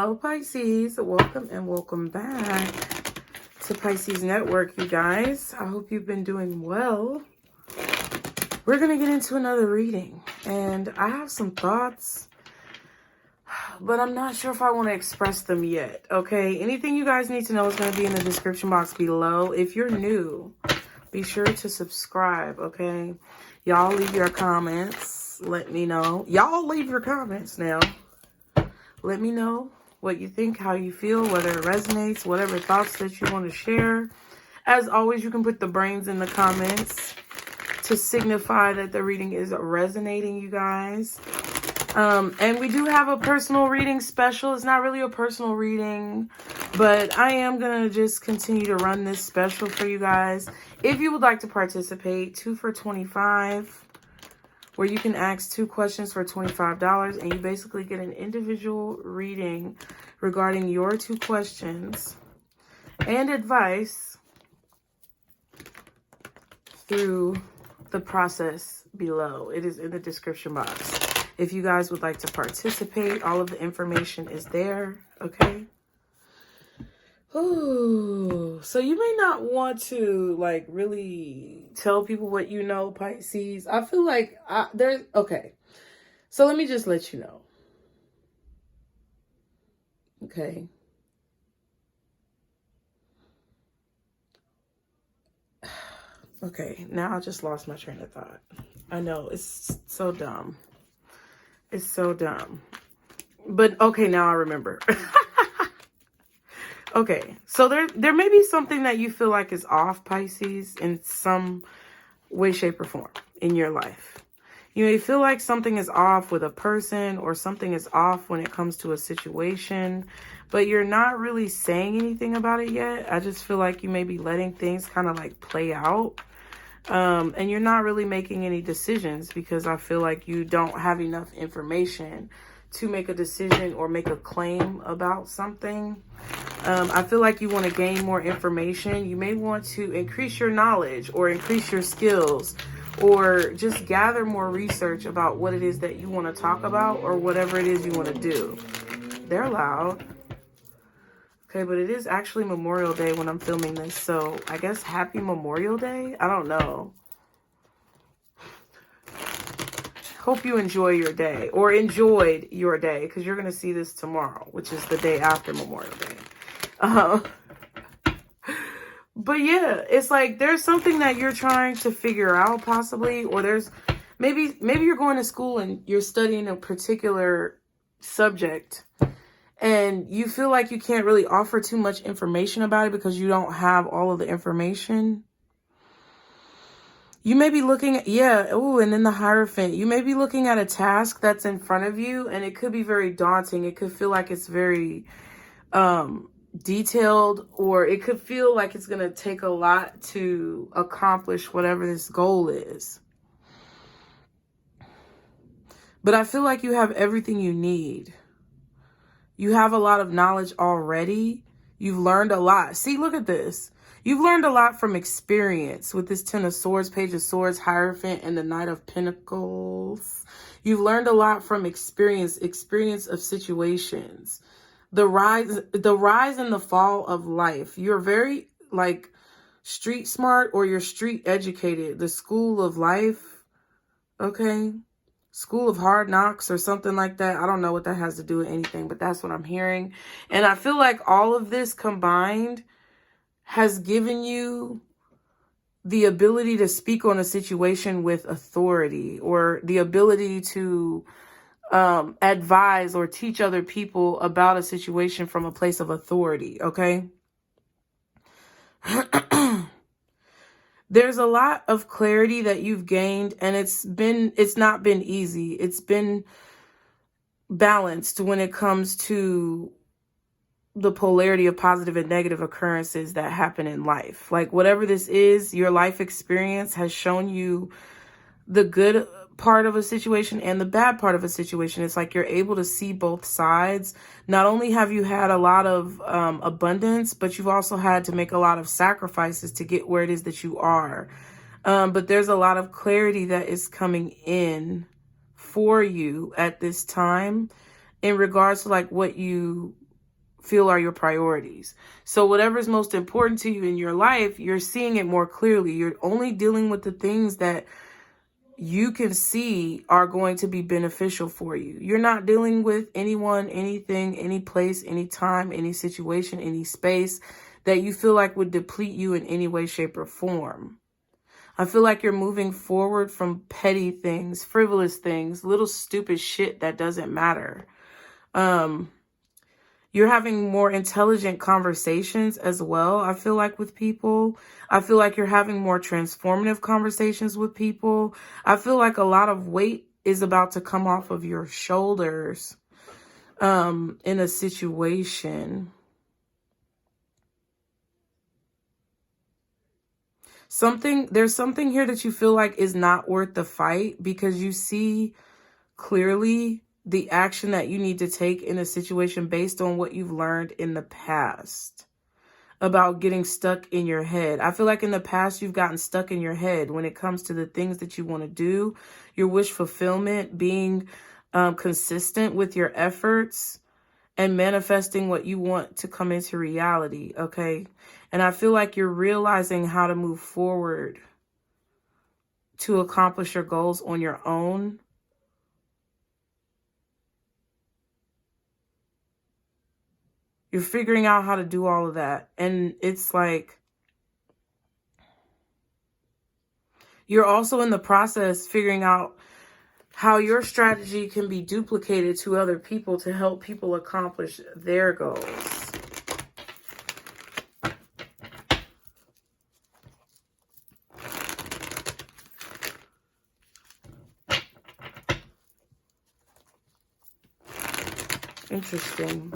Hello Pisces, welcome and welcome back to Pisces Network, you guys. I hope you've been doing well. We're going to get into another reading and I have some thoughts, but I'm not sure if I want to express them yet, okay? Anything you guys need to know is going to be in the description box below. If you're new, be sure to subscribe, okay? Y'all leave your comments. Let me know. Y'all leave your comments now. Let me know what you think, how you feel, whether it resonates, whatever thoughts that you want to share. As always, you can put the brains in the comments to signify that the reading is resonating, you guys. And we do have a personal reading special. It's not really a personal reading, but I am going to just continue to run this special for you guys. If you would like to participate, 2 for $25, where you can ask 2 questions for $25, and you basically get an individual reading regarding your 2 questions and advice through the process below. It is in the description box. If you guys would like to participate, all of the information is there, okay? Ooh, so you may not want to like really tell people what you know, Pisces. I feel like there's okay. So let me just let you know. Okay. Okay, now I just lost my train of thought. I know, it's so dumb. It's so dumb. But okay, now I remember. Okay, so there may be something that you feel like is off, Pisces, in some way, shape, or form in your life. You may feel like something is off with a person or something is off when it comes to a situation, but you're not really saying anything about it yet. I just feel like you may be letting things kind of like play out. And you're not really making any decisions because I feel like you don't have enough information to make a decision or make a claim about something. I feel like you want to gain more information. You may want to increase your knowledge or increase your skills or just gather more research about what it is that you want to talk about or whatever it is you want to do. They're loud. Okay, but it is actually Memorial Day when I'm filming this, so I guess happy Memorial Day? I don't know. Hope you enjoy your day or enjoyed your day because you're going to see this tomorrow, which is the day after Memorial Day. But yeah, it's like there's something that you're trying to figure out possibly, or there's maybe you're going to school and you're studying a particular subject and you feel like you can't really offer too much information about it because you don't have all of the information. You may be looking at, and then the Hierophant. You may be looking at a task that's in front of you and it could be very daunting. It could feel like it's very detailed, or it could feel like it's going to take a lot to accomplish whatever this goal is. But I feel like you have everything you need. You have a lot of knowledge already. You've learned a lot. See, look at this. You've learned a lot from experience with this 10 of Swords, Page of Swords, Hierophant, and the Knight of Pentacles. You've learned a lot from experience of situations. The rise and the fall of life. You're very like street smart, or you're street educated. The school of life. Okay. School of hard knocks or something like that. I don't know what that has to do with anything, but that's what I'm hearing. And I feel like all of this combined has given you the ability to speak on a situation with authority, or the ability to advise or teach other people about a situation from a place of authority, okay? There's a lot of clarity that you've gained, and it's not been easy. It's been balanced when it comes to the polarity of positive and negative occurrences that happen in life. Like whatever this is, your life experience has shown you the good part of a situation and the bad part of a situation. It's like you're able to see both sides. Not only have you had a lot of abundance, but you've also had to make a lot of sacrifices to get where it is that you are. But there's a lot of clarity that is coming in for you at this time in regards to like what you feel are your priorities. So whatever is most important to you in your life, you're seeing it more clearly. You're only dealing with the things that you can see are going to be beneficial for you. You're not dealing with anyone, anything, any place, any time, any situation, any space that you feel like would deplete you in any way, shape, or form. I feel like you're moving forward from petty things, frivolous things, little stupid shit that doesn't matter. You're having more intelligent conversations as well, I feel like, with people. I feel like you're having more transformative conversations with people. I feel like a lot of weight is about to come off of your shoulders in a situation. There's something here that you feel like is not worth the fight because you see clearly the action that you need to take in a situation based on what you've learned in the past about getting stuck in your head. I feel like in the past you've gotten stuck in your head when it comes to the things that you want to do, your wish fulfillment, being consistent with your efforts and manifesting what you want to come into reality, okay? And I feel like you're realizing how to move forward to accomplish your goals on your own. You're figuring out how to do all of that. And it's like, you're also in the process figuring out how your strategy can be duplicated to other people to help people accomplish their goals. Interesting.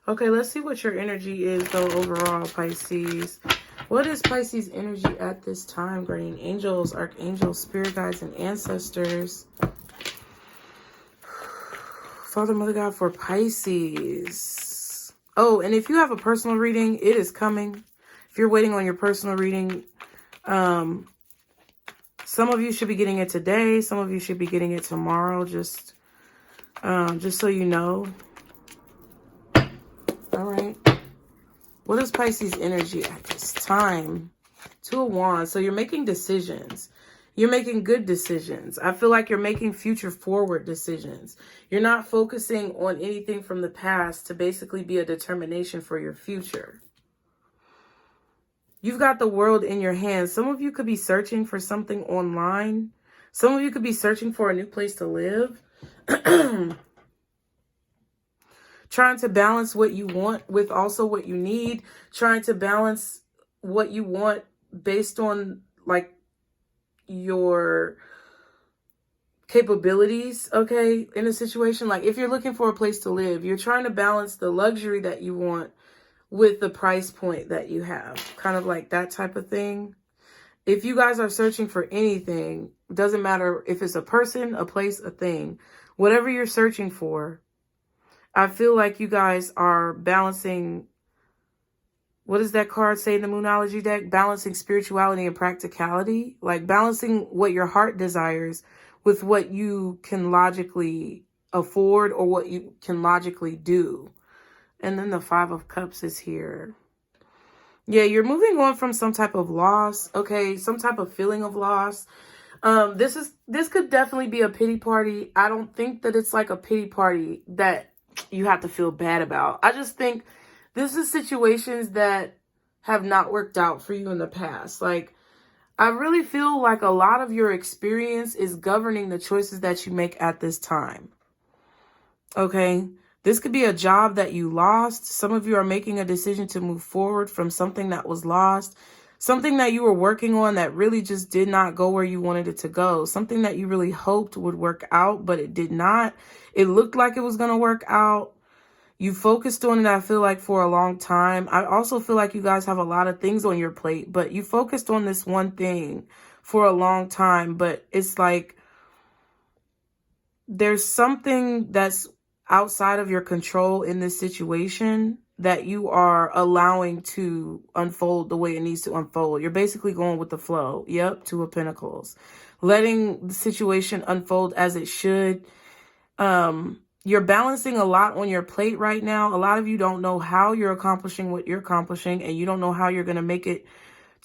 Okay, let's see what your energy is, though, overall, Pisces. What is Pisces energy at this time? Guardian angels, archangels, spirit guides, and ancestors. Father, Mother, God, for Pisces. Oh, and if you have a personal reading, it is coming. If you're waiting on your personal reading, some of you should be getting it today. Some of you should be getting it tomorrow, just so you know. All right. What is Pisces energy at this time? Two of Wands. So you're making decisions. You're making good decisions. I feel like you're making future forward decisions. You're not focusing on anything from the past to basically be a determination for your future. You've got the world in your hands. Some of you could be searching for something online. Some of you could be searching for a new place to live. Trying to balance what you want with also what you need. Trying to balance what you want based on like your capabilities, okay, in a situation. Like if you're looking for a place to live, you're trying to balance the luxury that you want with the price point that you have. Kind of like that type of thing. If you guys are searching for anything, doesn't matter if it's a person, a place, a thing, whatever you're searching for, I feel like you guys are balancing, what does that card say in the Moonology deck? Balancing spirituality and practicality. Like balancing what your heart desires with what you can logically afford or what you can logically do. And then the Five of Cups is here. Yeah, you're moving on from some type of loss, okay? Some type of feeling of loss. This could definitely be a pity party. I don't think that it's like a pity party that you have to feel bad about. I just think this is situations that have not worked out for you in the past. Like, I really feel like a lot of your experience is governing the choices that you make at this time. Okay? This could be a job that you lost. Some of you are making a decision to move forward from something that was lost. Something that you were working on that really just did not go where you wanted it to go. Something that you really hoped would work out, but it did not. It looked like it was going to work out. You focused on it, I feel like, for a long time. I also feel like you guys have a lot of things on your plate, but you focused on this one thing for a long time. But it's like there's something that's outside of your control in this situation that you are allowing to unfold the way it needs to unfold. You're basically going with the flow. Yep, Two of Pentacles. Letting the situation unfold as it should. you're balancing a lot on your plate right now. A lot of you don't know how you're accomplishing what you're accomplishing, and you don't know how you're going to make it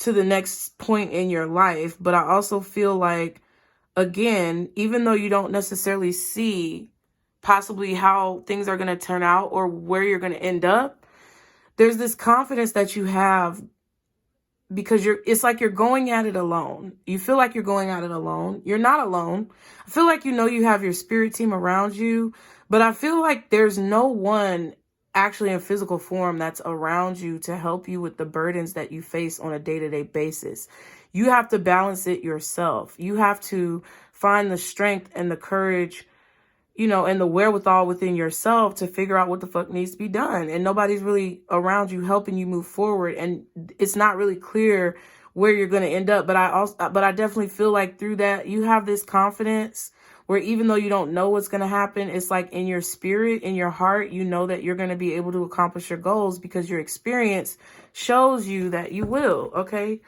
to the next point in your life. But I also feel like, again, even though you don't necessarily see possibly how things are going to turn out or where you're going to end up, there's this confidence that you have, because it's like you're going at it alone. You feel like you're going at it alone. You're not alone. I feel like you have your spirit team around you, but I feel like there's no one actually in physical form that's around you to help you with the burdens that you face on a day-to-day basis. You have to balance it yourself. You have to find the strength and the courage, and the wherewithal within yourself to figure out what the fuck needs to be done. And nobody's really around you helping you move forward. And it's not really clear where you're going to end up. But I definitely feel like through that, you have this confidence where even though you don't know what's going to happen, it's like in your spirit, in your heart, you know that you're going to be able to accomplish your goals because your experience shows you that you will. Okay.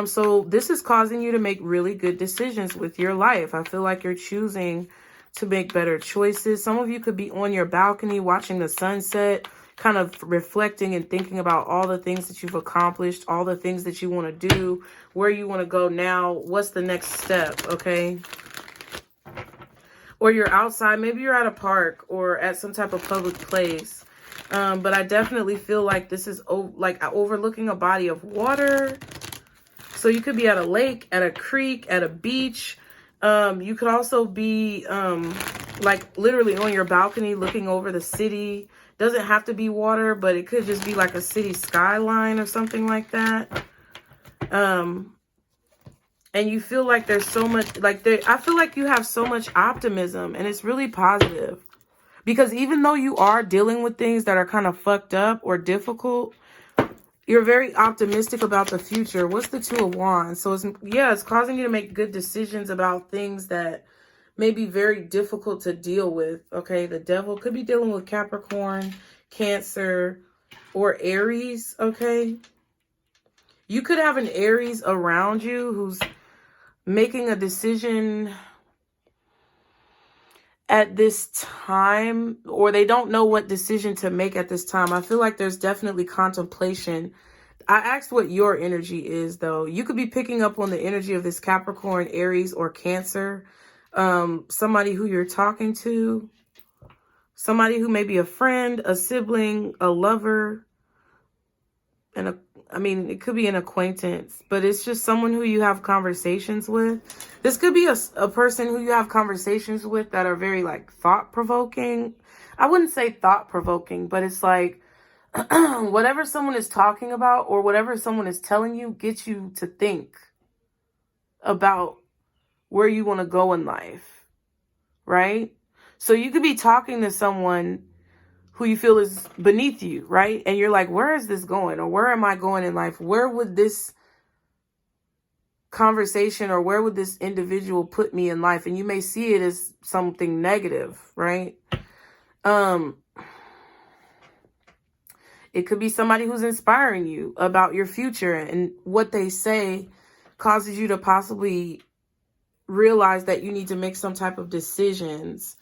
So this is causing you to make really good decisions with your life. I feel like you're choosing to make better choices. Some of you could be on your balcony watching the sunset, kind of reflecting and thinking about all the things that you've accomplished, all the things that you want to do, where you want to go now, what's the next step, okay? Or you're outside, maybe you're at a park or at some type of public place. But I definitely feel like this is like overlooking a body of water. So you could be at a lake, at a creek, at a beach. You could also be like literally on your balcony looking over the city. Doesn't have to be water, but it could just be like a city skyline or something like that. And you feel like there's so much, I feel like you have so much optimism, and it's really positive. Because even though you are dealing with things that are kind of fucked up or difficult, you're very optimistic about the future. What's the Two of Wands? So it's causing you to make good decisions about things that may be very difficult to deal with. Okay, the Devil could be dealing with Capricorn, Cancer, or Aries. Okay, you could have an Aries around you who's making a decision at this time, or they don't know what decision to make at this time. I feel like there's definitely contemplation. I asked what your energy is, though. You could be picking up on the energy of this Capricorn, Aries, or Cancer. Somebody who you're talking to. Somebody who may be a friend, a sibling, a lover. And it could be an acquaintance, but it's just someone who you have conversations with. This could be a person who you have conversations with that are very thought-provoking. I wouldn't say thought-provoking, but it's like whatever someone is talking about or whatever someone is telling you gets you to think about where you want to go in life, right? So you could be talking to someone who you feel is beneath you, right? And you're like, where is this going? Or where am I going in life? Where would this conversation or where would this individual put me in life? And you may see it as something negative, right? It could be somebody who's inspiring you about your future, and what they say causes you to possibly realize that you need to make some type of decisions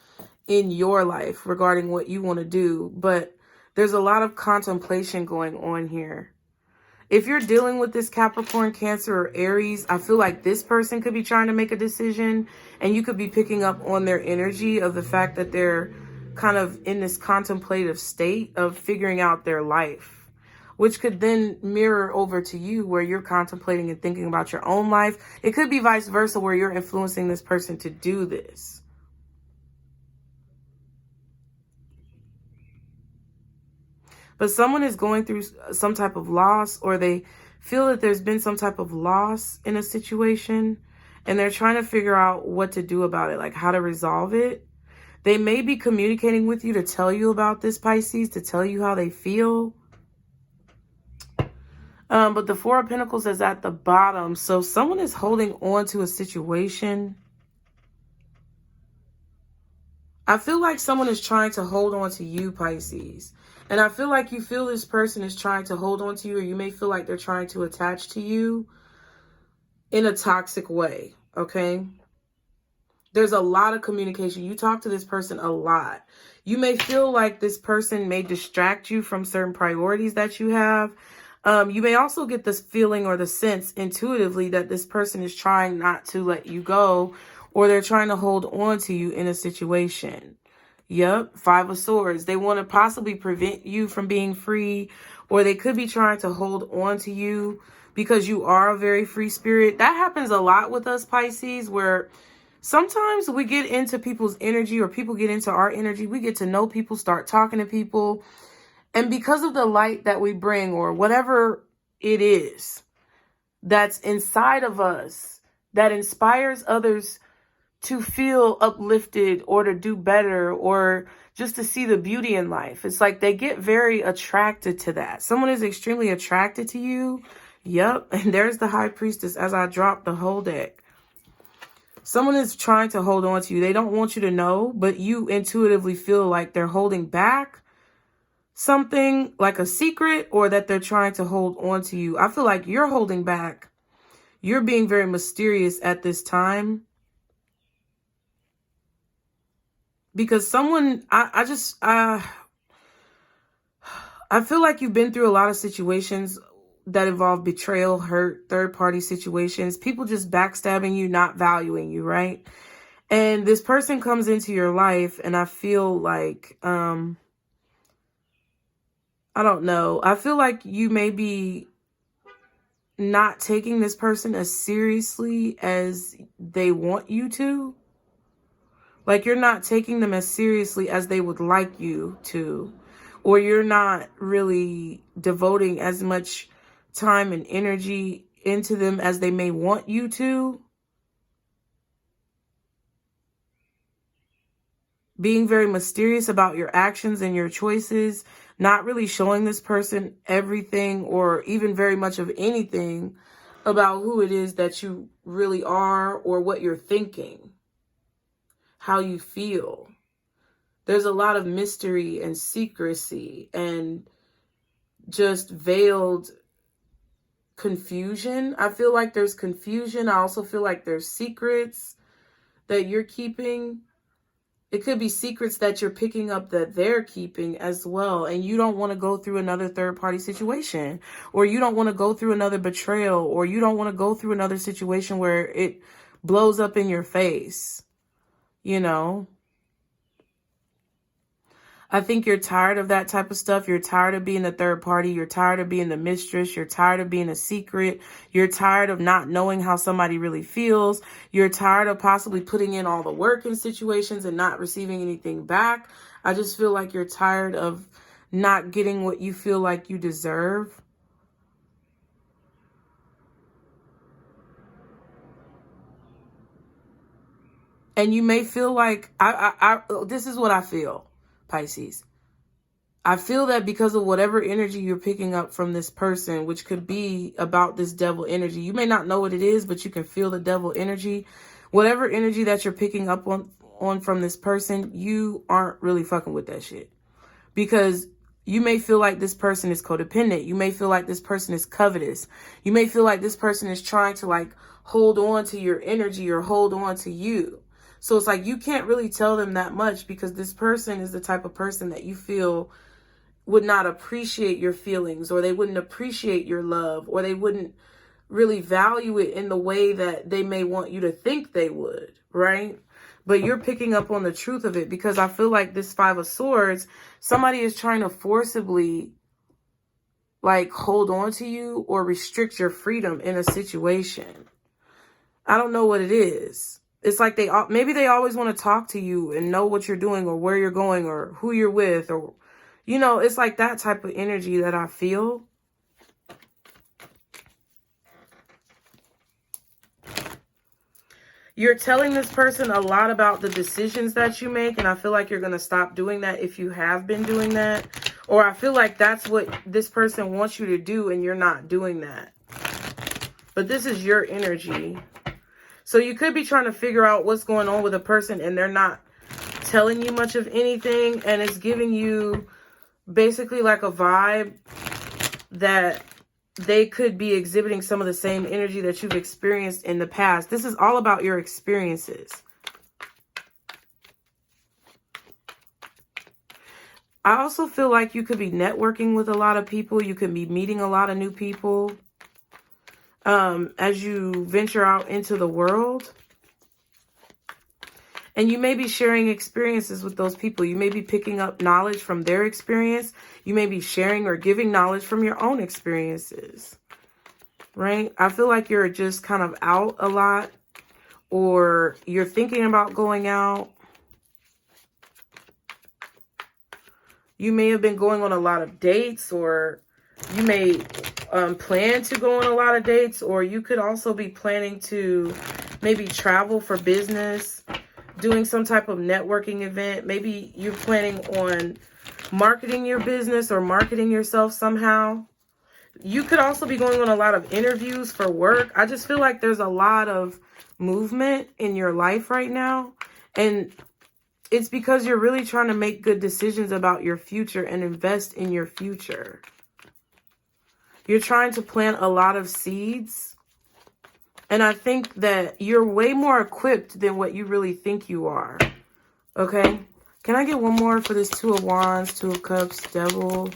in your life regarding what you want to do. But there's a lot of contemplation going on here. If you're dealing with this Capricorn, Cancer, or Aries, I feel like this person could be trying to make a decision, and you could be picking up on their energy of the fact that they're kind of in this contemplative state of figuring out their life, which could then mirror over to you where you're contemplating and thinking about your own life. It could be vice versa where you're influencing this person to do this. But someone is going through some type of loss, or they feel that there's been some type of loss in a situation, and they're trying to figure out what to do about it, like how to resolve it. They may be communicating with you to tell you about this, Pisces, to tell you how they feel. But the Four of Pentacles is at the bottom. So someone is holding on to a situation. I feel like someone is trying to hold on to you, Pisces. And I feel like you feel this person is trying to hold on to you, or you may feel like they're trying to attach to you in a toxic way, okay? There's a lot of communication. You talk to this person a lot. You may feel like this person may distract you from certain priorities that you have. You may also get this feeling or the sense intuitively that this person is trying not to let you go, or they're trying to hold on to you in a situation. Yep, 5 of Swords. They want to possibly prevent you from being free, or they could be trying to hold on to you because you are a very free spirit. That happens a lot with us, Pisces, where sometimes we get into people's energy or people get into our energy. We get to know people, start talking to people. And because of the light that we bring or whatever it is that's inside of us that inspires others to feel uplifted or to do better or just to see the beauty in life, it's like they get very attracted to that. Someone is extremely attracted to you. Yep. And there's the High Priestess as I drop the whole deck. Someone is trying to hold on to you. They don't want you to know, but you intuitively feel like they're holding back something, like a secret, or that they're trying to hold on to you. I feel like you're holding back. You're being very mysterious at this time. Because someone, I feel like you've been through a lot of situations that involve betrayal, hurt, third-party situations, people just backstabbing you, not valuing you, right? And this person comes into your life, and I feel like, I don't know. I feel like you may be not taking this person as seriously as they want you to. Like you're not taking them as seriously as they would like you to. Or you're not really devoting as much time and energy into them as they may want you to. Being very mysterious about your actions and your choices. Not really showing this person everything or even very much of anything about who it is that you really are or what you're thinking. How you feel. There's a lot of mystery and secrecy and just veiled confusion. I feel like there's confusion. I also feel like there's secrets that you're keeping. It could be secrets that you're picking up that they're keeping as well. And you don't want to go through another third-party situation. Or you don't want to go through another betrayal. Or you don't want to go through another situation where it blows up in your face. You know? I think you're tired of that type of stuff. You're tired of being the third party. You're tired of being the mistress. You're tired of being a secret. You're tired of not knowing how somebody really feels. You're tired of possibly putting in all the work in situations and not receiving anything back. I just feel like you're tired of not getting what you feel like you deserve. And you may feel like, this is what I feel. Pisces. I feel that because of whatever energy you're picking up from this person, which could be about this devil energy. You may not know what it is, but you can feel the devil energy. Whatever energy that you're picking up on from this person, you aren't really fucking with that shit. Because you may feel like this person is codependent. You may feel like this person is covetous. You may feel like this person is trying to like hold on to your energy or hold on to you. So it's like you can't really tell them that much because this person is the type of person that you feel would not appreciate your feelings, or they wouldn't appreciate your love, or they wouldn't really value it in the way that they may want you to think they would, right? But you're picking up on the truth of it because I feel like this 5 of Swords, somebody is trying to forcibly like hold on to you or restrict your freedom in a situation. I don't know what it is. It's like maybe they always want to talk to you and know what you're doing or where you're going or who you're with, or, you know, it's like that type of energy that I feel. You're telling this person a lot about the decisions that you make, and I feel like you're going to stop doing that if you have been doing that. Or I feel like that's what this person wants you to do and you're not doing that. But this is your energy. So you could be trying to figure out what's going on with a person and they're not telling you much of anything. And it's giving you basically like a vibe that they could be exhibiting some of the same energy that you've experienced in the past. This is all about your experiences. I also feel like you could be networking with a lot of people. You could be meeting a lot of new people as you venture out into the world. And you may be sharing experiences with those people. You may be picking up knowledge from their experience. You may be sharing or giving knowledge from your own experiences, right? I feel like you're just kind of out a lot, or you're thinking about going out. You may have been going on a lot of dates, or you may plan to go on a lot of dates, or you could also be planning to maybe travel for business, doing some type of networking event. Maybe you're planning on marketing your business or marketing yourself somehow. You could also be going on a lot of interviews for work. I just feel like there's a lot of movement in your life right now. And it's because you're really trying to make good decisions about your future and invest in your future. You're trying to plant a lot of seeds. And I think that you're way more equipped than what you really think you are. Okay? Can I get one more for this Two of Wands, Two of Cups, Devil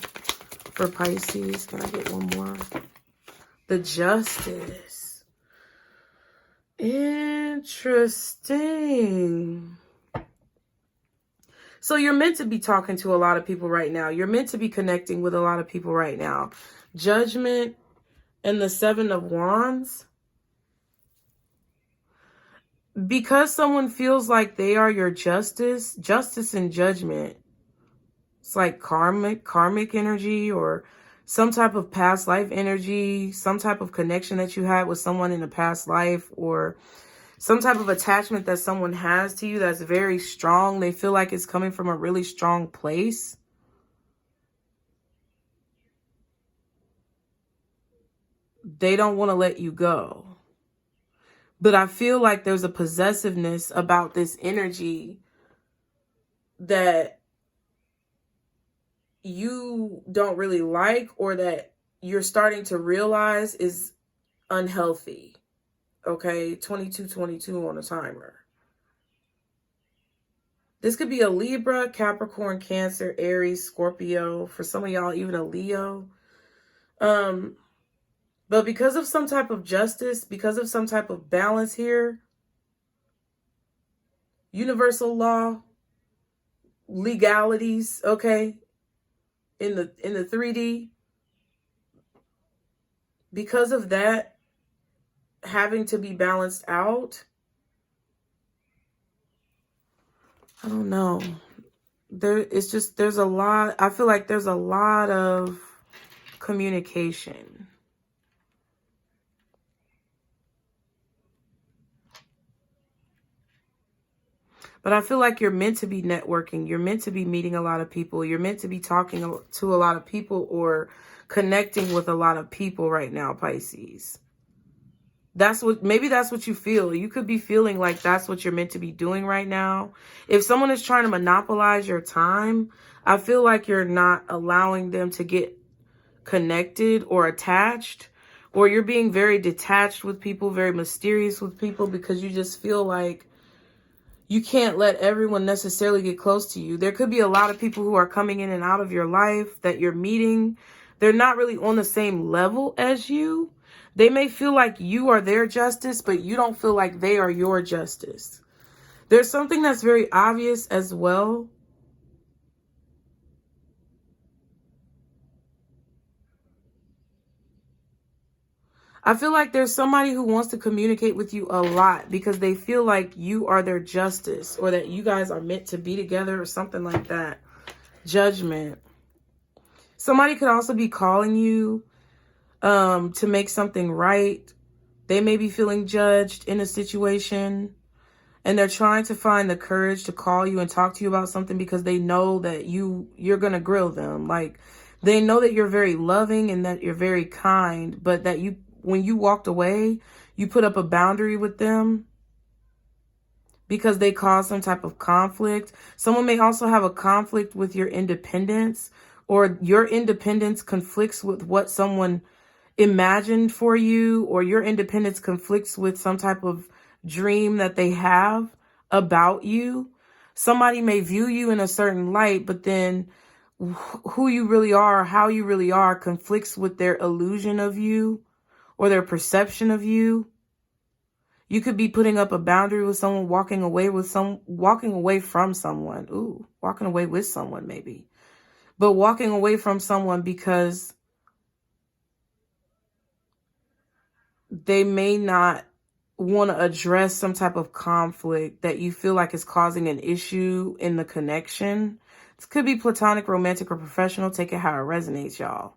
for Pisces? Can I get one more? The Justice. Interesting. So you're meant to be talking to a lot of people right now. You're meant to be connecting with a lot of people right now. Judgment and the Seven of Wands. Because someone feels like they are your justice and judgment. It's like karmic energy, or some type of past life energy, some type of connection that you had with someone in a past life, or some type of attachment that someone has to you that's very strong. They feel like it's coming from a really strong place. They don't want to let you go. But I feel like there's a possessiveness about this energy that you don't really like, or that you're starting to realize is unhealthy. Okay, 2222 on a timer. This could be a Libra, Capricorn, Cancer, Aries, Scorpio. For some of y'all, even a Leo. But because of some type of justice, because of some type of balance here, universal law, legalities, okay, in the 3D, because of that having to be balanced out, I don't know. There's a lot, I feel like there's a lot of communication. But I feel like you're meant to be networking. You're meant to be meeting a lot of people. You're meant to be talking to a lot of people, or connecting with a lot of people right now, Pisces. Maybe that's what you feel. You could be feeling like that's what you're meant to be doing right now. If someone is trying to monopolize your time, I feel like you're not allowing them to get connected or attached, or you're being very detached with people, very mysterious with people, because you just feel like you can't let everyone necessarily get close to you. There could be a lot of people who are coming in and out of your life that you're meeting. They're not really on the same level as you. They may feel like you are their justice, but you don't feel like they are your justice. There's something that's very obvious as well. I feel like there's somebody who wants to communicate with you a lot because they feel like you are their justice, or that you guys are meant to be together, or something like that. Judgment. Somebody could also be calling you to make something right. They may be feeling judged in a situation, and they're trying to find the courage to call you and talk to you about something because they know that you're going to grill them. Like, they know that you're very loving and that you're very kind, but that when you walked away, you put up a boundary with them because they caused some type of conflict. Someone may also have a conflict with your independence, or your independence conflicts with what someone imagined for you, or your independence conflicts with some type of dream that they have about you. Somebody may view you in a certain light, but then who you really are, how you really are, conflicts with their illusion of you or their perception of you. You could be putting up a boundary with someone, walking away from someone. Ooh, walking away with someone maybe. But walking away from someone because they may not want to address some type of conflict that you feel like is causing an issue in the connection. This could be platonic, romantic, or professional. Take it how it resonates, y'all.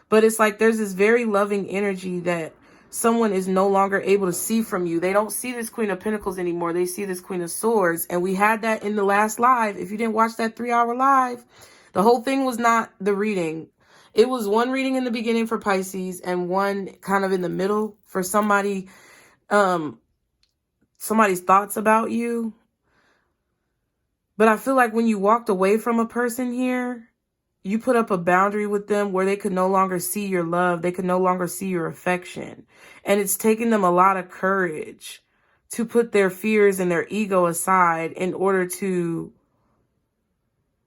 But it's like there's this very loving energy that someone is no longer able to see from you. They don't see this Queen of Pentacles anymore. They see this Queen of Swords. And we had that in the last live. If you didn't watch that 3-hour live, the whole thing was not the reading. It was one reading in the beginning for Pisces and one kind of in the middle for somebody, somebody's thoughts about you. But I feel like when you walked away from a person here, you put up a boundary with them where they could no longer see your love. They could no longer see your affection. And it's taken them a lot of courage to put their fears and their ego aside in order to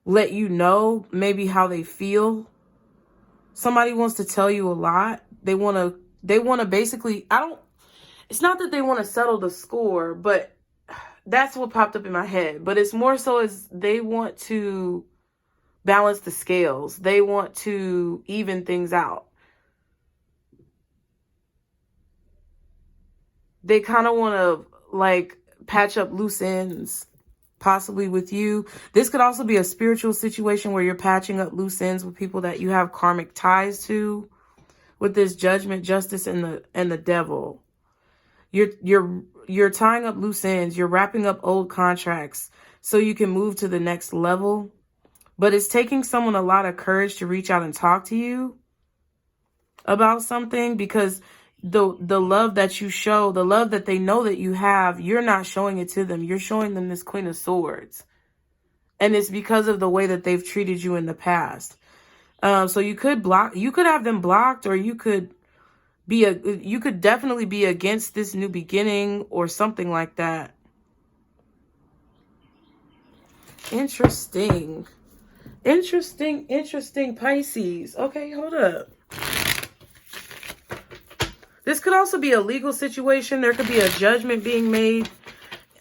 let you know maybe how they feel. Somebody wants to tell you a lot. They want to basically, it's not that they want to settle the score, but that's what popped up in my head. But it's more so as they want to balance the scales. They want to even things out. They kind of want to like patch up loose ends, possibly with you. This could also be a spiritual situation where you're patching up loose ends with people that you have karmic ties to, with this Judgment, Justice, and the Devil. You're tying up loose ends. You're wrapping up old contracts so you can move to the next level. But it's taking someone a lot of courage to reach out and talk to you about something, because the love that you show, the love that they know that you have, you're not showing it to them. You're showing them this Queen of Swords. And it's because of the way that they've treated you in the past. So you could have them blocked, or you could definitely be against this new beginning or something like that. Interesting, Pisces. Okay, hold up. This could also be a legal situation. There could be a judgment being made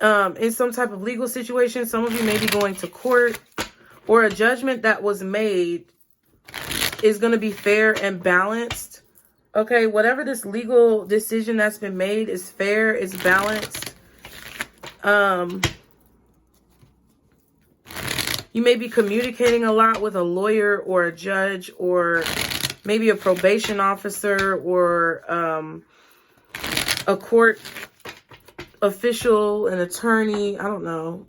in some type of legal situation. Some of you may be going to court, or a judgment that was made is going to be fair and balanced. Okay, whatever this legal decision that's been made is fair, is balanced. You may be communicating a lot with a lawyer or a judge, or maybe a probation officer, or a court official, an attorney. I don't know.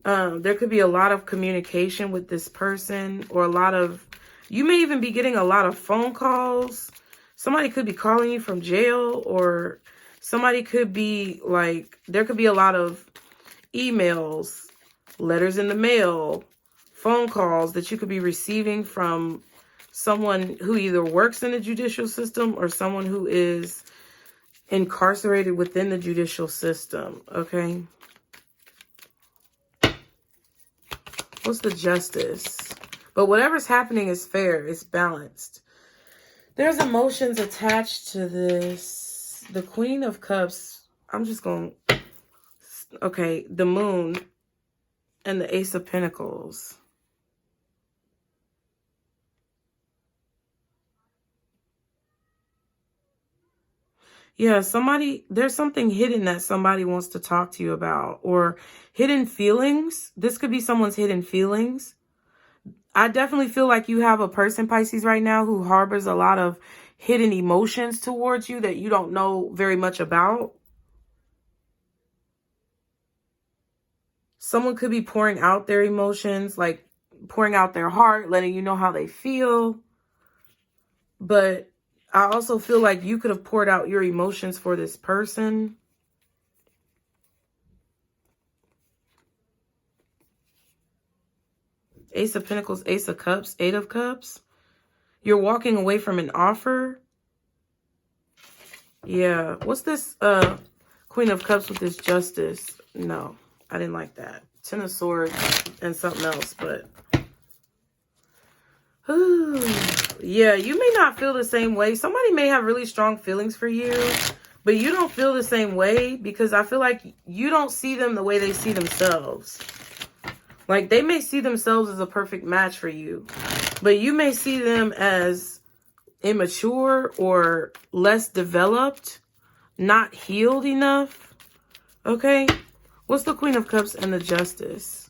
There could be a lot of communication with this person, or you may even be getting a lot of phone calls. Somebody could be calling you from jail, or somebody could be like, there could be a lot of emails, letters in the mail, phone calls that you could be receiving from someone who either works in the judicial system or someone who is incarcerated within the judicial system. Okay. What's the Justice? But whatever's happening is fair. It's balanced. There's emotions attached to this. The Queen of Cups. I'm just going to... Okay. The Moon and the Ace of Pentacles. Yeah, there's something hidden that somebody wants to talk to you about, or hidden feelings. This could be someone's hidden feelings. I definitely feel like you have a person, Pisces, right now who harbors a lot of hidden emotions towards you that you don't know very much about. Someone could be pouring out their emotions, like pouring out their heart, letting you know how they feel. But I also feel like you could have poured out your emotions for this person. Ace of Pentacles, Ace of Cups, Eight of Cups. You're walking away from an offer. Yeah. What's this Queen of Cups with this Justice? No, I didn't like that. Ten of Swords and something else, but Yeah, you may not feel the same way. Somebody may have really strong feelings for you, but you don't feel the same way because I feel like you don't see them the way they see themselves. Like, they may see themselves as a perfect match for you, but you may see them as immature or less developed, not healed enough. Okay? What's the Queen of Cups and the Justice?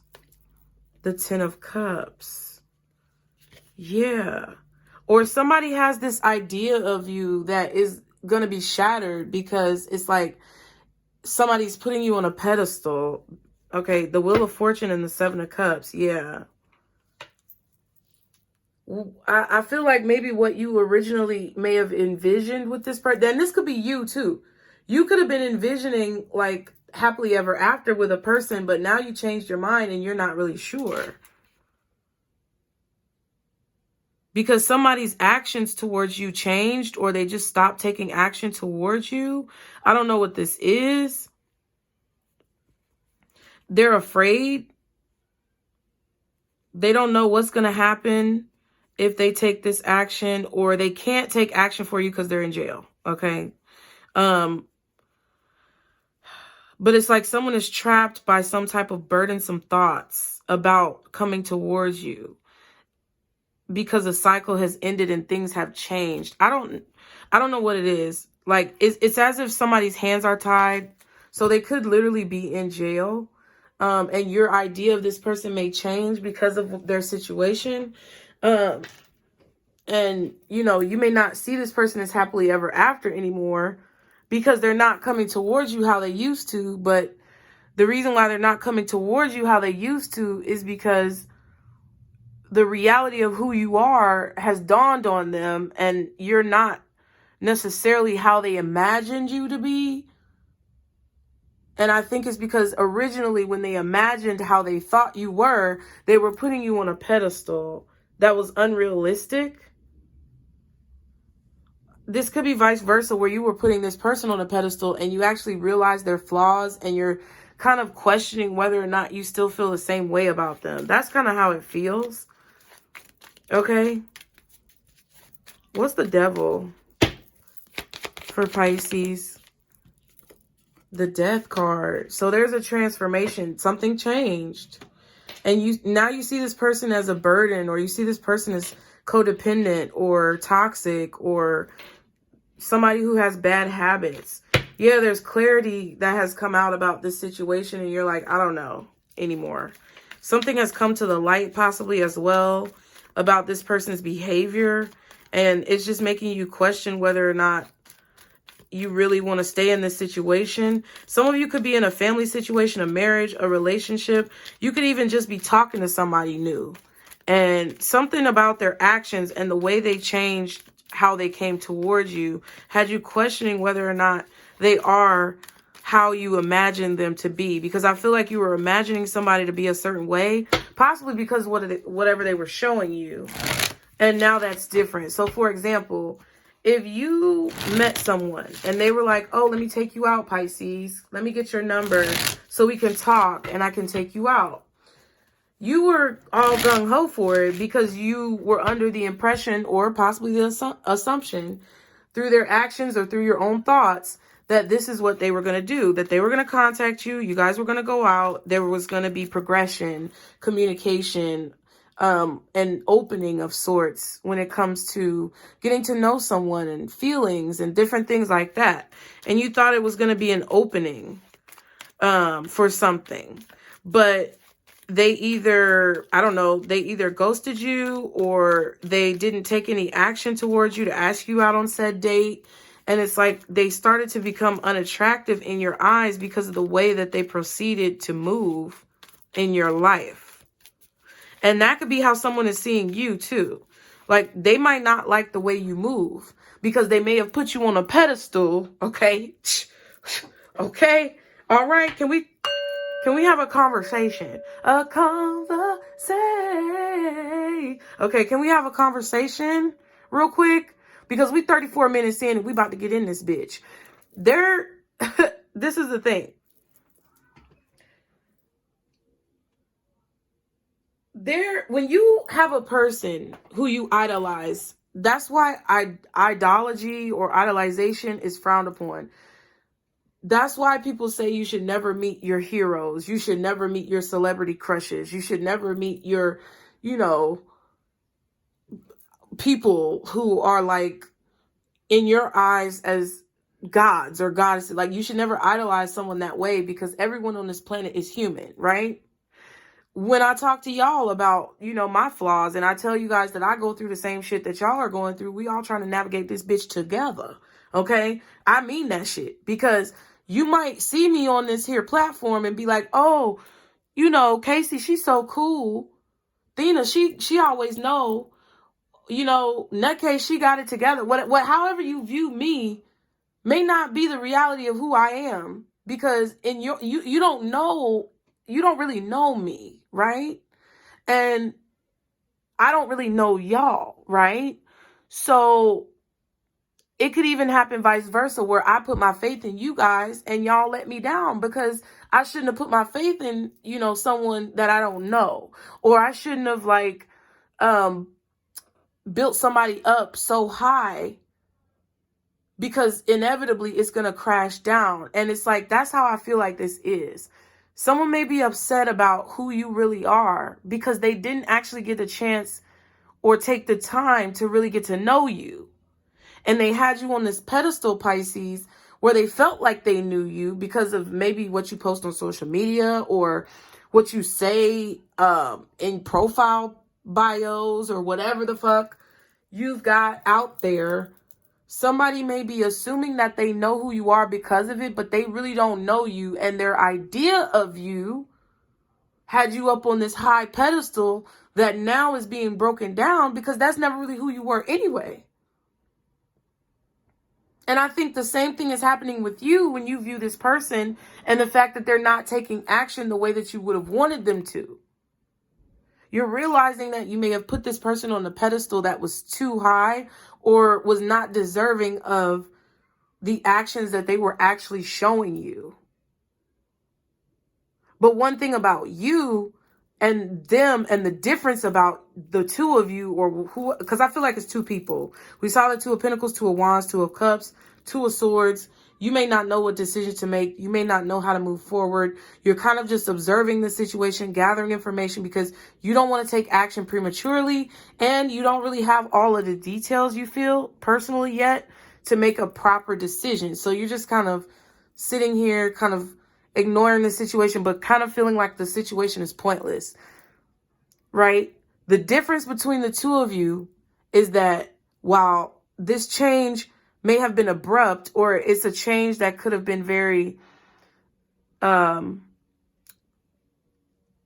The Ten of Cups. Yeah. Or somebody has this idea of you that is going to be shattered because it's like somebody's putting you on a pedestal. Okay, the Wheel of Fortune and the Seven of Cups. Yeah. I feel like maybe what you originally may have envisioned with this person, then this could be you too. You could have been envisioning like happily ever after with a person, but now you changed your mind and you're not really sure. Because somebody's actions towards you changed or they just stopped taking action towards you. I don't know what this is. They're afraid. They don't know what's going to happen if they take this action, or they can't take action for you because they're in jail. Okay. But it's like someone is trapped by some type of burdensome thoughts about coming towards you because a cycle has ended and things have changed. I don't know what it is. Like, it's as if somebody's hands are tied. So they could literally be in jail. And your idea of this person may change because of their situation. And, you know, you may not see this person as happily ever after anymore because they're not coming towards you how they used to. But the reason why they're not coming towards you how they used to is because the reality of who you are has dawned on them and you're not necessarily how they imagined you to be. And I think it's because originally when they imagined how they thought you were, they were putting you on a pedestal that was unrealistic. This could be vice versa, where you were putting this person on a pedestal and you actually realize their flaws and you're kind of questioning whether or not you still feel the same way about them. That's kind of how it feels. Okay. What's the Devil for Pisces? The Death card. So there's a transformation. Something changed. And now you see this person as a burden, or you see this person as codependent or toxic or somebody who has bad habits. Yeah, there's clarity that has come out about this situation and you're like, I don't know anymore. Something has come to the light possibly as well about this person's behavior. And it's just making you question whether or not you really want to stay in this situation. Some of you could be in a family situation, a marriage, a relationship. You could even just be talking to somebody new. And something about their actions and the way they changed how they came towards you had you questioning whether or not they are how you imagined them to be. Because I feel like you were imagining somebody to be a certain way, possibly because whatever they were showing you. And now that's different. So for example, if you met someone and they were like, oh, let me take you out, Pisces. Let me get your number so we can talk and I can take you out. You were all gung-ho for it because you were under the impression or possibly the assumption through their actions or through your own thoughts that this is what they were going to do, that they were going to contact you. You guys were going to go out. There was going to be progression, communication, an opening of sorts when it comes to getting to know someone and feelings and different things like that. And you thought it was going to be an opening for something. But they either, I don't know, they either ghosted you or they didn't take any action towards you to ask you out on said date. And it's like they started to become unattractive in your eyes because of the way that they proceeded to move in your life. And that could be how someone is seeing you too. Like they might not like the way you move because they may have put you on a pedestal. Okay. Okay. All right. Can we have a conversation? A conversation. Okay, can we have a conversation real quick? Because we 34 minutes in and we about to get in this bitch. This is the thing. when you have a person who you idolize, that's why ideology or idolization is frowned upon. That's why people say you should never meet your heroes. You should never meet your celebrity crushes. You should never meet your, people who are like in your eyes as gods or goddesses. Like, you should never idolize someone that way, because everyone on this planet is human, right? When I talk to y'all about, my flaws, and I tell you guys that I go through the same shit that y'all are going through, we all trying to navigate this bitch together. Okay? I mean that shit, because you might see me on this here platform and be like, oh, Casey, she's so cool. Thina, she always know, Nutcase, she got it together. However you view me may not be the reality of who I am, because you don't really know me, right? And I don't really know y'all, right? So it could even happen vice versa, where I put my faith in you guys and y'all let me down, because I shouldn't have put my faith in, someone that I don't know, or I shouldn't have built somebody up so high, because inevitably it's going to crash down. And it's like, that's how I feel like this is. Someone may be upset about who you really are because they didn't actually get a chance or take the time to really get to know you. And they had you on this pedestal, Pisces, where they felt like they knew you because of maybe what you post on social media or what you say in profile bios or whatever the fuck you've got out there. Somebody may be assuming that they know who you are because of it, but they really don't know you. And their idea of you had you up on this high pedestal that now is being broken down, because that's never really who you were anyway. And I think the same thing is happening with you when you view this person and the fact that they're not taking action the way that you would have wanted them to. You're realizing that you may have put this person on a pedestal that was too high or was not deserving of the actions that they were actually showing you. But one thing about you and them, and the difference about the two of you, or who, because I feel like it's two people. We saw the Two of Pentacles, Two of Wands, Two of Cups, Two of Swords. You may not know what decision to make. You may not know how to move forward. You're kind of just observing the situation, gathering information, because you don't want to take action prematurely, and you don't really have all of the details, you feel, personally yet, to make a proper decision. So you're just kind of sitting here, kind of ignoring the situation, but kind of feeling like the situation is pointless, right? The difference between the two of you is that while this change may have been abrupt, or it's a change that could have been very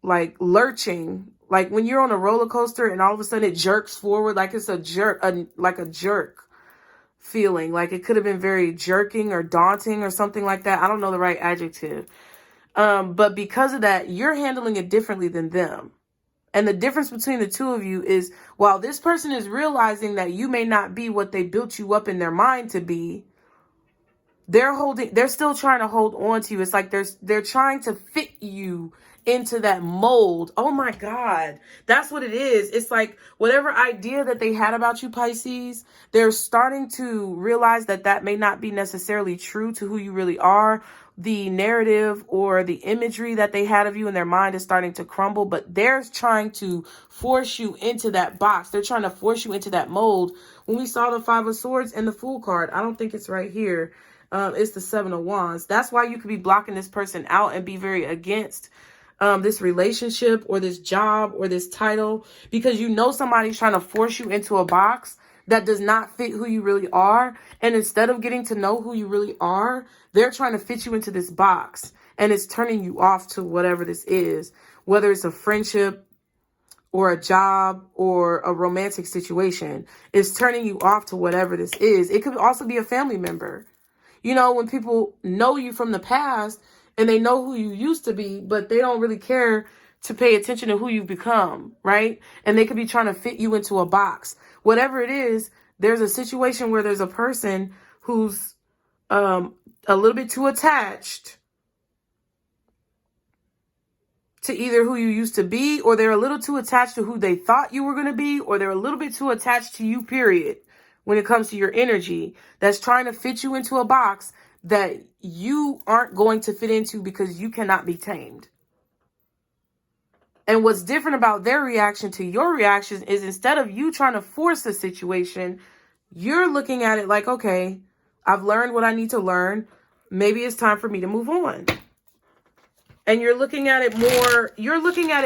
like lurching, like when you're on a roller coaster and all of a sudden it jerks forward, like it's a jerk, like a jerk feeling. Like it could have been very jerking or daunting or something like that. I don't know the right adjective. But because of that, you're handling it differently than them. And the difference between the two of you is, while this person is realizing that you may not be what they built you up in their mind to be, they're still trying to hold on to you. It's like they're trying to fit you into that mold. Oh my God. That's what it is. It's like whatever idea that they had about you, Pisces, they're starting to realize that that may not be necessarily true to who you really are. The narrative or the imagery that they had of you in their mind is starting to crumble, but they're trying to force you into that box. They're trying to force you into that mold. When we saw the Five of Swords and the Fool card, I don't think it's right here. It's the Seven of Wands. That's why you could be blocking this person out and be very against this relationship or this job or this title, because you know somebody's trying to force you into a box that does not fit who you really are. And instead of getting to know who you really are, they're trying to fit you into this box, and it's turning you off to whatever this is, whether it's a friendship or a job or a romantic situation. It's turning you off to whatever this is. It could also be a family member. You know, when people know you from the past and they know who you used to be, but they don't really care to pay attention to who you've become, right? And they could be trying to fit you into a box. Whatever it is, there's a situation where there's a person who's a little bit too attached to either who you used to be, or they're a little too attached to who they thought you were going to be, or they're a little bit too attached to you, period, when it comes to your energy, that's trying to fit you into a box that you aren't going to fit into because you cannot be tamed. And what's different about their reaction to your reaction is, instead of you trying to force the situation, you're looking at it like, okay, I've learned what I need to learn. Maybe it's time for me to move on. And you're looking at it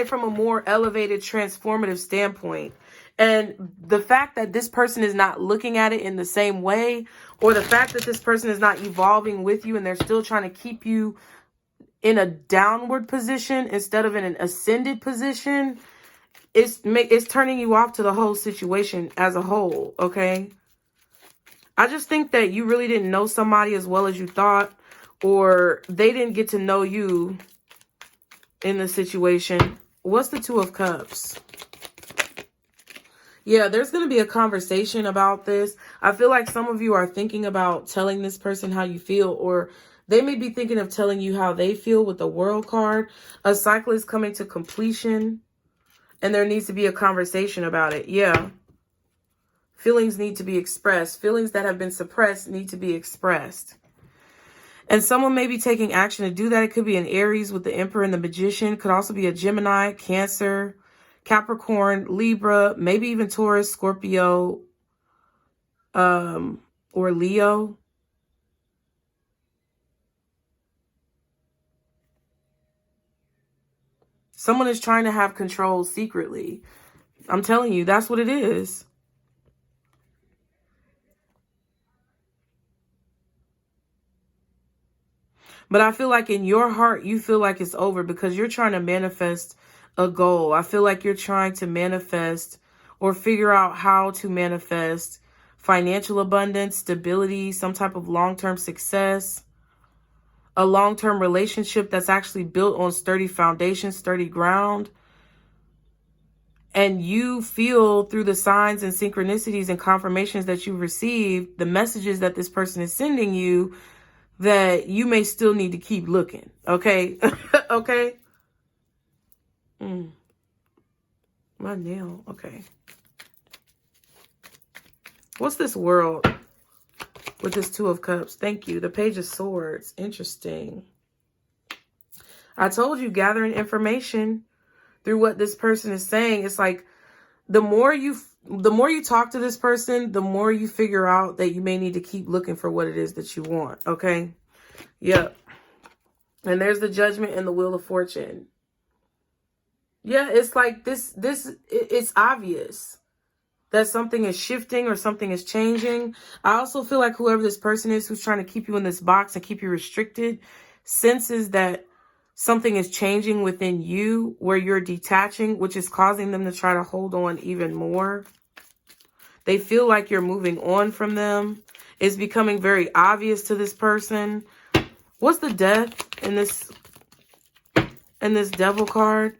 from a more elevated, transformative standpoint. And the fact that this person is not looking at it in the same way, or the fact that this person is not evolving with you and they're still trying to keep you in a downward position instead of in an ascended position, it's turning you off to the whole situation as a whole, okay? I just think that you really didn't know somebody as well as you thought, or they didn't get to know you in the situation. What's the Two of Cups? Yeah, there's going to be a conversation about this. I feel like some of you are thinking about telling this person how you feel, or they may be thinking of telling you how they feel with the World card. A cycle is coming to completion, and there needs to be a conversation about it. Yeah. Feelings need to be expressed. Feelings that have been suppressed need to be expressed. And someone may be taking action to do that. It could be an Aries with the Emperor and the Magician. Could also be a Gemini, Cancer, Capricorn, Libra, maybe even Taurus, Scorpio, or Leo. Someone is trying to have control secretly. I'm telling you, that's what it is. But I feel like in your heart, you feel like it's over because you're trying to manifest a goal. I feel like you're trying to manifest or figure out how to manifest financial abundance, stability, some type of long-term success, a long-term relationship that's actually built on sturdy foundation, sturdy ground. And you feel through the signs and synchronicities and confirmations that you've received, the messages that this person is sending you, that you may still need to keep looking. Okay? Okay? My nail. Okay. What's this World with this Two of Cups? Thank you. The Page of Swords. Interesting. I told you, gathering information through what this person is saying. It's like the more you talk to this person, the more you figure out that you may need to keep looking for what it is that you want. Okay. Yep. And there's the Judgment and the Wheel of Fortune. Yeah, it's like it's obvious that something is shifting or something is changing. I also feel like whoever this person is who's trying to keep you in this box and keep you restricted senses that something is changing within you where you're detaching, which is causing them to try to hold on even more. They feel like you're moving on from them. It's becoming very obvious to this person. What's the Death in this Devil card?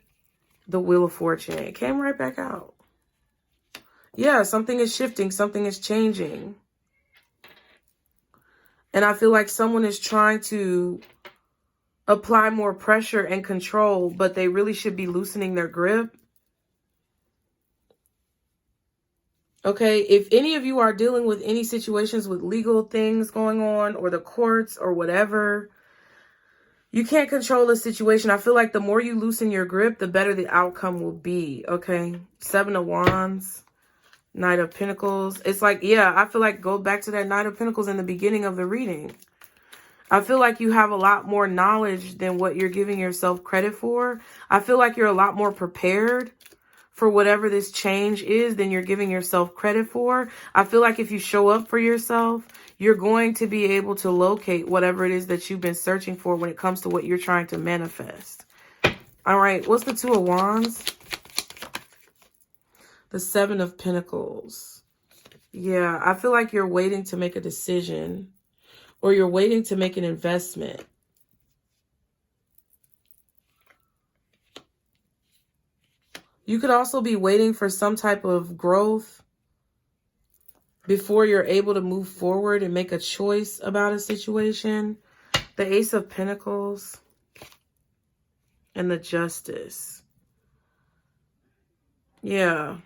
The Wheel of Fortune. It came right back out. Yeah, something is shifting. Something is changing. And I feel like someone is trying to apply more pressure and control, but they really should be loosening their grip. Okay, if any of you are dealing with any situations with legal things going on or the courts or whatever, you can't control the situation. I feel like the more you loosen your grip, the better the outcome will be. Okay, 7 of Wands, Knight of Pentacles. It's like, yeah, I feel like go back to that Knight of Pentacles in the beginning of the reading. I feel like you have a lot more knowledge than what you're giving yourself credit for. I feel like you're a lot more prepared for whatever this change is than you're giving yourself credit for. I feel like if you show up for yourself, you're going to be able to locate whatever it is that you've been searching for when it comes to what you're trying to manifest. All right, what's the Two of Wands? The Seven of Pentacles. Yeah, I feel like you're waiting to make a decision, or you're waiting to make an investment. You could also be waiting for some type of growth before you're able to move forward and make a choice about a situation. The Ace of Pentacles and the Justice. Yeah.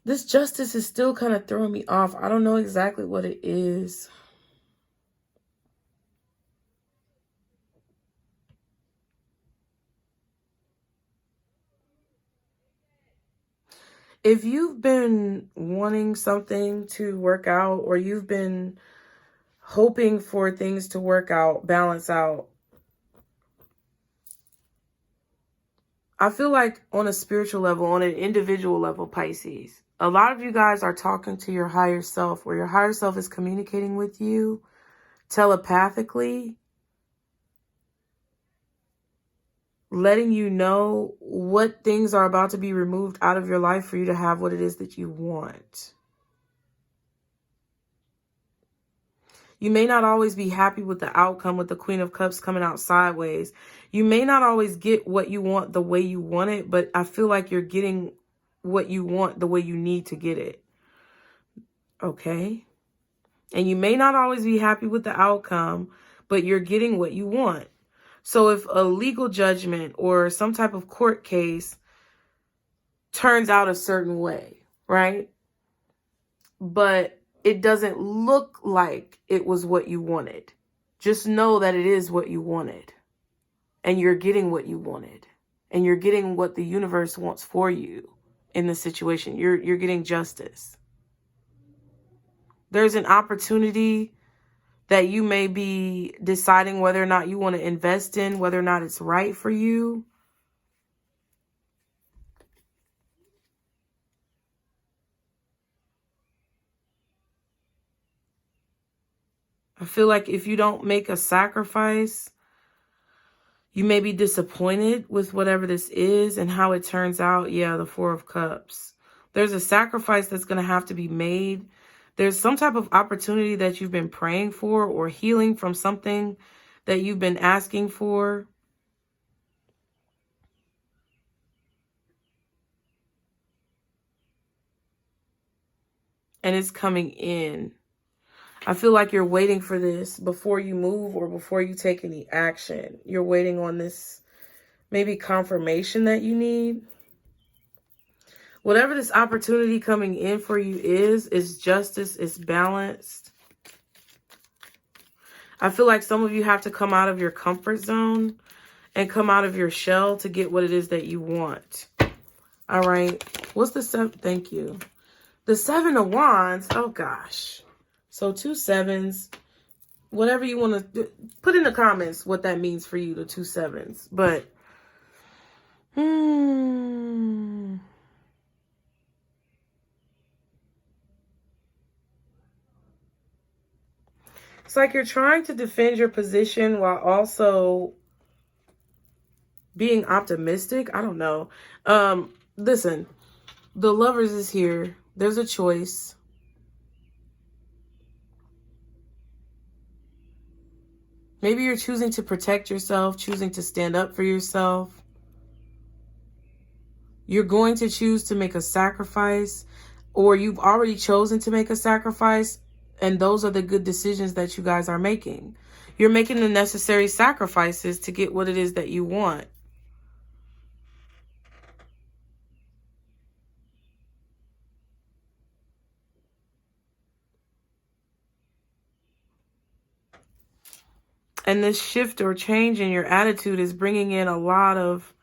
This Justice is still kind of throwing me off. I don't know exactly what it is. If you've been wanting something to work out, or you've been hoping for things to work out, balance out, I feel like on a spiritual level, on an individual level, Pisces, a lot of you guys are talking to your higher self, where your higher self is communicating with you telepathically, letting you know what things are about to be removed out of your life for you to have what it is that you want. You may not always be happy with the outcome, with the Queen of Cups coming out sideways. You may not always get what you want the way you want it, but I feel like you're getting what you want the way you need to get it. Okay? And you may not always be happy with the outcome, but you're getting what you want. So if a legal judgment or some type of court case turns out a certain way, right? But it doesn't look like it was what you wanted, just know that it is what you wanted. And you're getting what you wanted. And you're getting what the universe wants for you in the situation. You're getting justice. There's an opportunity that you may be deciding whether or not you want to invest in, whether or not it's right for you. I feel like if you don't make a sacrifice, you may be disappointed with whatever this is and how it turns out. Yeah, the Four of Cups. There's a sacrifice that's going to have to be made. There's some type of opportunity that you've been praying for, or healing from something that you've been asking for. And it's coming in. I feel like you're waiting for this before you move or before you take any action. You're waiting on this maybe confirmation that you need. Whatever this opportunity coming in for you is justice, is balanced. I feel like some of you have to come out of your comfort zone and come out of your shell to get what it is that you want. All right. What's the seven? Thank you. The Seven of Wands. Oh, gosh. So 2 sevens. Whatever you want to put in the comments what that means for you, the 2 sevens. But, it's like you're trying to defend your position while also being optimistic. I don't know. Listen, the Lovers is here. There's a choice. Maybe you're choosing to protect yourself, choosing to stand up for yourself. You're going to choose to make a sacrifice, or you've already chosen to make a sacrifice, and those are the good decisions that you guys are making. You're making the necessary sacrifices to get what it is that you want. And this shift or change in your attitude is bringing in a lot of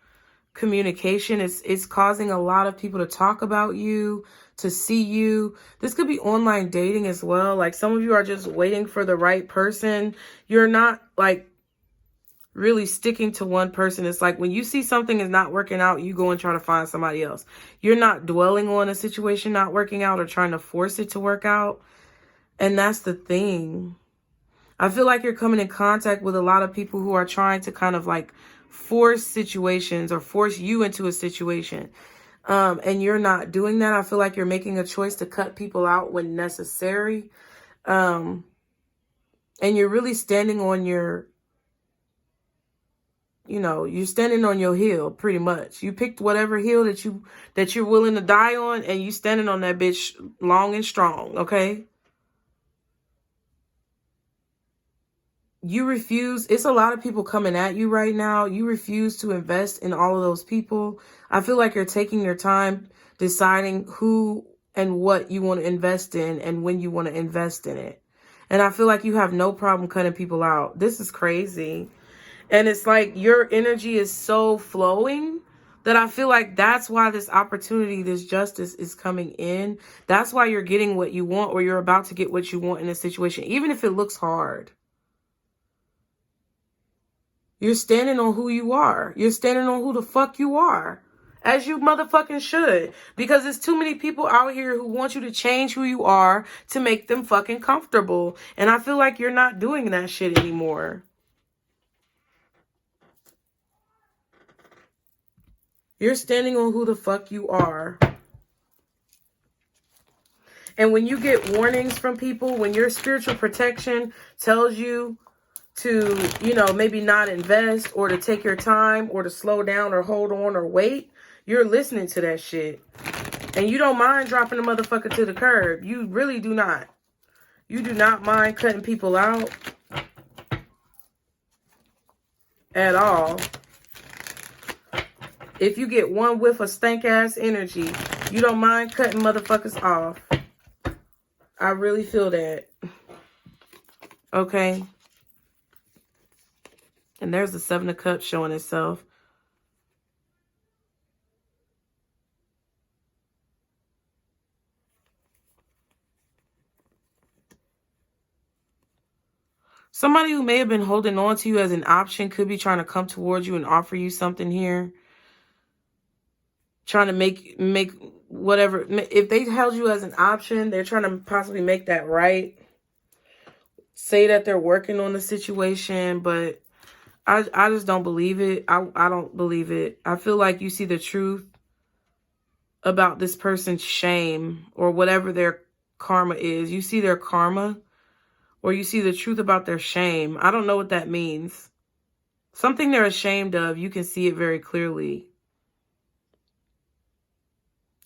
communication. It's causing a lot of people to talk about you, to see you. This could be online dating as well. Like, some of you are just waiting for the right person. You're not like really sticking to one person. It's like when you see something is not working out, you go and try to find somebody else. You're not dwelling on a situation not working out or trying to force it to work out. And that's the thing. I feel like you're coming in contact with a lot of people who are trying to kind of like force situations or force you into a situation. And you're not doing that. I feel like you're making a choice to cut people out when necessary. And you're really standing on your, you're standing on your heel pretty much. You picked whatever heel that you're willing to die on, and you standing on that bitch long and strong, okay? you refuse. It's a lot of people coming at you right now. You refuse to invest in all of those people. I feel like you're taking your time deciding who and what you want to invest in and when you want to invest in it. And I feel like you have no problem cutting people out. This is crazy. And it's like your energy is so flowing that I feel like that's why this opportunity, this justice is coming in. That's why you're getting what you want, or you're about to get what you want in a situation, even if it looks hard. You're standing on who you are. You're standing on who the fuck you are. As you motherfucking should. Because there's too many people out here who want you to change who you are to make them fucking comfortable. And I feel like you're not doing that shit anymore. You're standing on who the fuck you are. And when you get warnings from people, when your spiritual protection tells you to, you know, maybe not invest, or to take your time, or to slow down, or hold on, or wait, you're listening to that shit. And you don't mind dropping the motherfucker to the curb. You really do not. You do not mind cutting people out at all. If you get one whiff of stank ass energy, you don't mind cutting motherfuckers off. I really feel that. Okay. And there's the Seven of Cups showing itself. Somebody who may have been holding on to you as an option could be trying to come towards you and offer you something here. Trying to make whatever. If they held you as an option, they're trying to possibly make that right. Say that they're working on the situation, but I just don't believe it. I don't believe it. I feel like you see the truth about this person's shame, or whatever their karma is. You see their karma, or you see the truth about their shame. I don't know what that means. Something they're ashamed of, you can see it very clearly.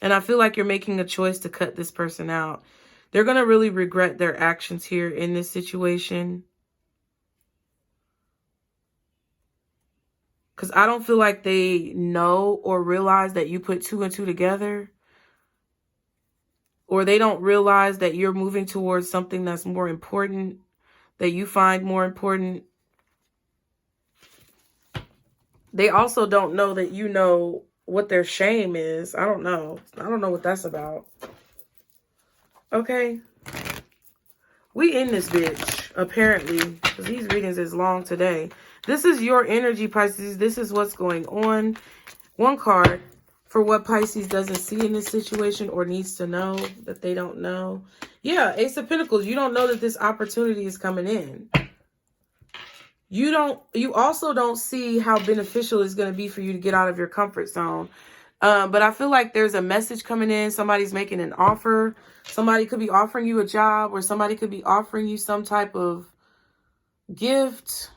And I feel like you're making a choice to cut this person out. They're going to really regret their actions here in this situation. Because I don't feel like they know or realize that you put two and two together. Or they don't realize that you're moving towards something that's more important, that you find more important. They also don't know that you know what their shame is. I don't know. I don't know what that's about. Okay. We in this bitch, apparently, because these readings is long today. This is your energy, Pisces. This is what's going on. One card for what Pisces doesn't see in this situation, or needs to know that they don't know. Yeah, Ace of Pentacles. You don't know that this opportunity is coming in. You also don't see how beneficial it's going to be for you to get out of your comfort zone. But I feel like there's a message coming in. Somebody's making an offer. Somebody could be offering you a job, or somebody could be offering you some type of gift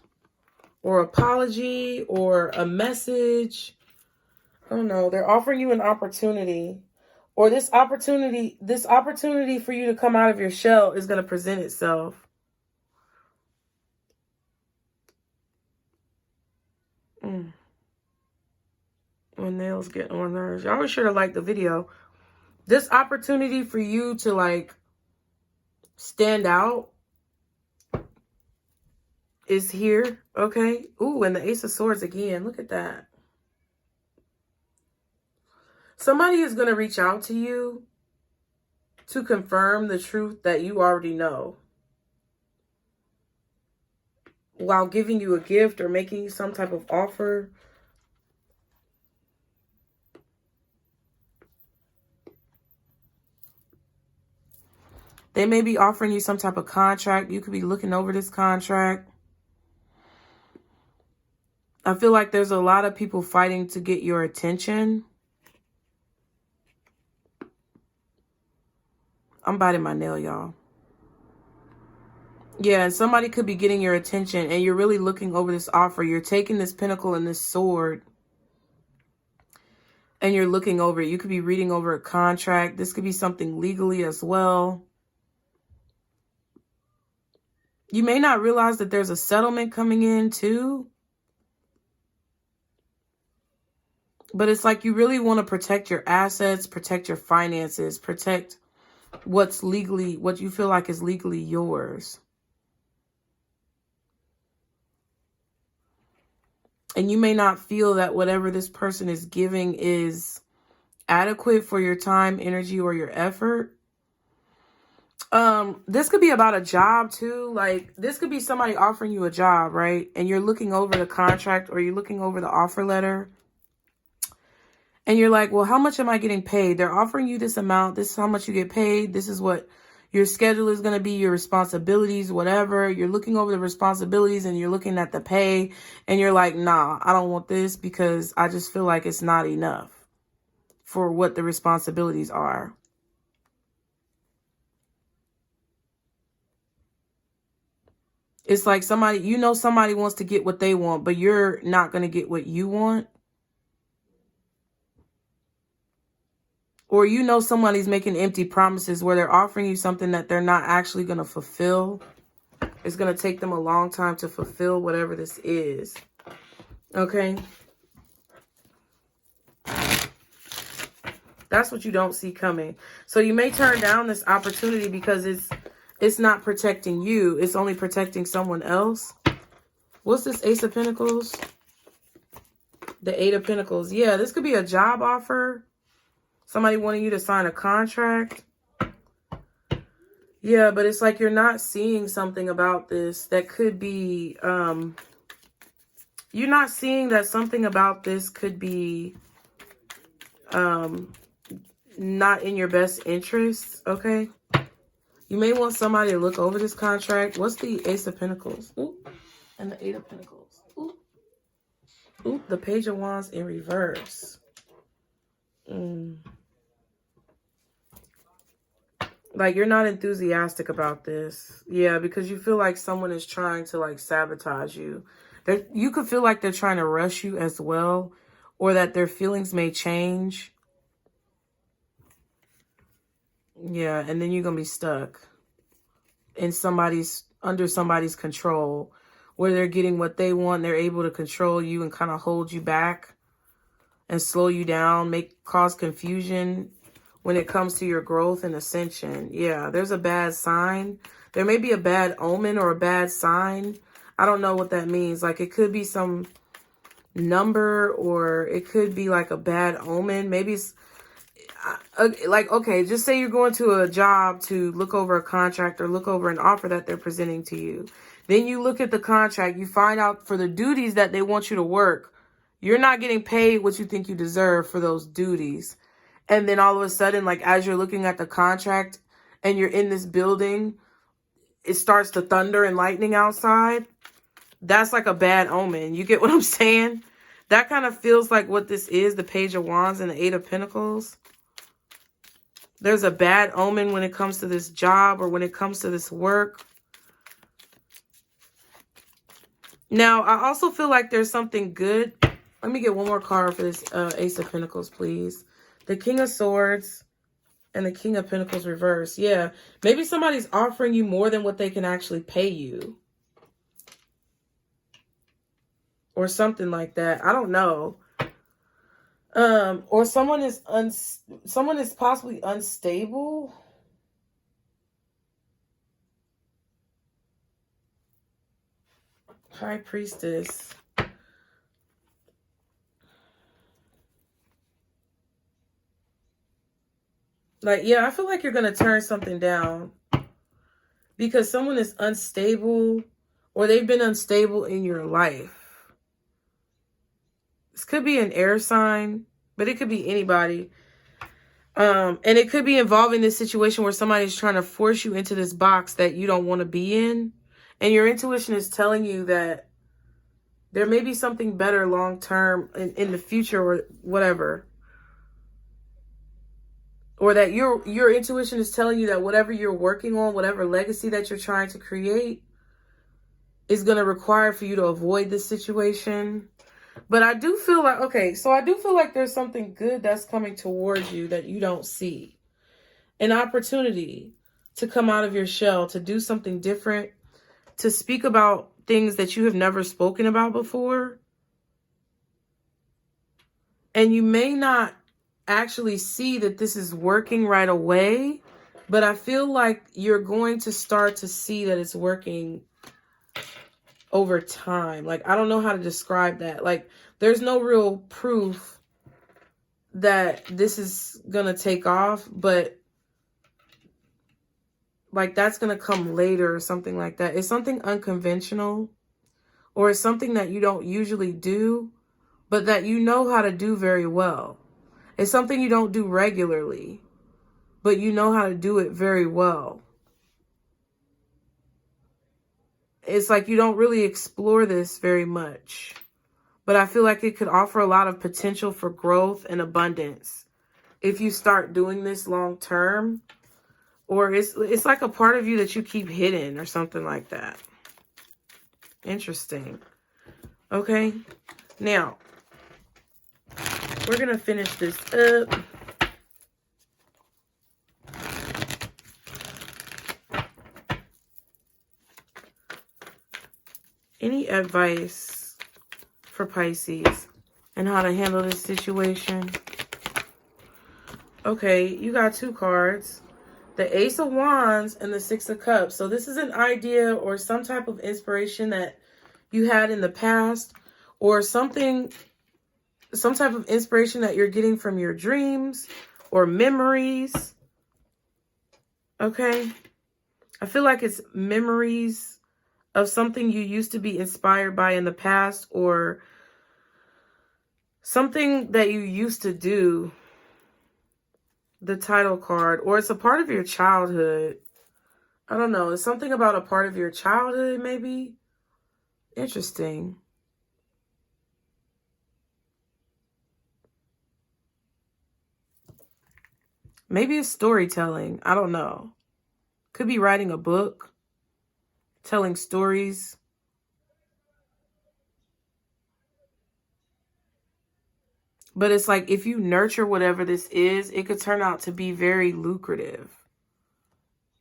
or apology or a message. I don't know. They're offering you an opportunity, or this opportunity for you to come out of your shell is going to present itself. My nails get on my nerves. Y'all be sure to like the video. This opportunity for you to like stand out is here. Okay. Ooh, and the Ace of Swords again. Look at that. Somebody is going to reach out to you to confirm the truth that you already know, while giving you a gift or making you some type of offer. They may be offering you some type of contract. You could be looking over this contract. I feel like there's a lot of people fighting to get your attention. I'm biting my nail, y'all. Yeah, and somebody could be getting your attention, and you're really looking over this offer. You're taking this pentacle and this sword, and you're looking over it. You could be reading over a contract. This could be something legally as well. You may not realize that there's a settlement coming in too. But it's like you really want to protect your assets, protect your finances, protect what you feel like is legally yours. And you may not feel that whatever this person is giving is adequate for your time, energy, or your effort. This could be about a job too. Like, this could be somebody offering you a job, right? And you're looking over the contract, or you're looking over the offer letter. And you're like, well, how much am I getting paid? They're offering you this amount. This is how much you get paid. This is what your schedule is going to be, your responsibilities, whatever. You're looking over the responsibilities and you're looking at the pay. And you're like, nah, I don't want this because I just feel like it's not enough for what the responsibilities are. It's like somebody wants to get what they want, but you're not going to get what you want. Or somebody's making empty promises where they're offering you something that they're not actually going to fulfill. It's going to take them a long time to fulfill whatever this is. Okay? That's what you don't see coming. So you may turn down this opportunity because it's not protecting you. It's only protecting someone else. What's this Ace of Pentacles? The Eight of Pentacles. Yeah, this could be a job offer. Somebody wanting you to sign a contract. Yeah, but it's like you're not seeing something about this that could be... you're not seeing that something about this could be not in your best interests, okay? You may want somebody to look over this contract. What's the Ace of Pentacles? Ooh, and the Eight of Pentacles. Ooh. Ooh, the Page of Wands in reverse. Like, you're not enthusiastic about this. Yeah, because you feel like someone is trying to, like, sabotage you. You could feel like they're trying to rush you as well, or that their feelings may change. Yeah, and then you're going to be stuck in under somebody's control, where they're getting what they want. They're able to control you and kind of hold you back and slow you down, cause confusion when it comes to your growth and ascension. Yeah, there's a bad sign. There may be a bad omen or a bad sign. I don't know what that means. Like, it could be some number, or it could be like a bad omen. Maybe it's like, okay, just say you're going to a job to look over a contract or look over an offer that they're presenting to you. Then you look at the contract, you find out for the duties that they want you to work, you're not getting paid what you think you deserve for those duties. And then all of a sudden, like, as you're looking at the contract and you're in this building, it starts to thunder and lightning outside. That's like a bad omen. You get what I'm saying? That kind of feels like what this is, the Page of Wands and the Eight of Pentacles. There's a bad omen when it comes to this job or when it comes to this work. Now, I also feel like there's something good. Let me get one more card for this Ace of Pentacles, please. The King of Swords and the King of Pentacles reverse. Yeah, maybe somebody's offering you more than what they can actually pay you. Or something like that. I don't know. Or someone is possibly unstable. High Priestess. Like, yeah, I feel like you're going to turn something down because someone is unstable, or they've been unstable in your life. This could be an air sign, but it could be anybody. And it could be involving this situation where somebody's trying to force you into this box that you don't want to be in. And your intuition is telling you that there may be something better long-term in the future or whatever. Or that your intuition is telling you that whatever you're working on, whatever legacy that you're trying to create, is going to require for you to avoid this situation. But I do feel like, okay, so I do feel like there's something good that's coming towards you that you don't see. An opportunity to come out of your shell, to do something different, to speak about things that you have never spoken about before. And you may not actually see that this is working right away, but I feel like you're going to start to see that it's working over time. Like, I don't know how to describe that. Like, there's no real proof that this is gonna take off, but like that's gonna come later or something like that. It's something unconventional, or it's something that you don't usually do, but that you know how to do very well. It's something you don't do regularly, but you know how to do it very well. It's like you don't really explore this very much, but I feel like it could offer a lot of potential for growth and abundance if you start doing this long term. Or it's like a part of you that you keep hidden or something like that. Interesting. Okay. Now, we're going to finish this up. Any advice for Pisces and how to handle this situation? Okay, you got two cards. The Ace of Wands and the Six of Cups. So this is an idea or some type of inspiration that you had in the past, or some type of inspiration that you're getting from your dreams or memories. Okay. I feel like it's memories of something you used to be inspired by in the past, or something that you used to do. The title card, or it's a part of your childhood. I don't know. It's something about a part of your childhood, maybe. Interesting. Maybe it's storytelling. I don't know. Could be writing a book, telling stories. But it's like if you nurture whatever this is, it could turn out to be very lucrative.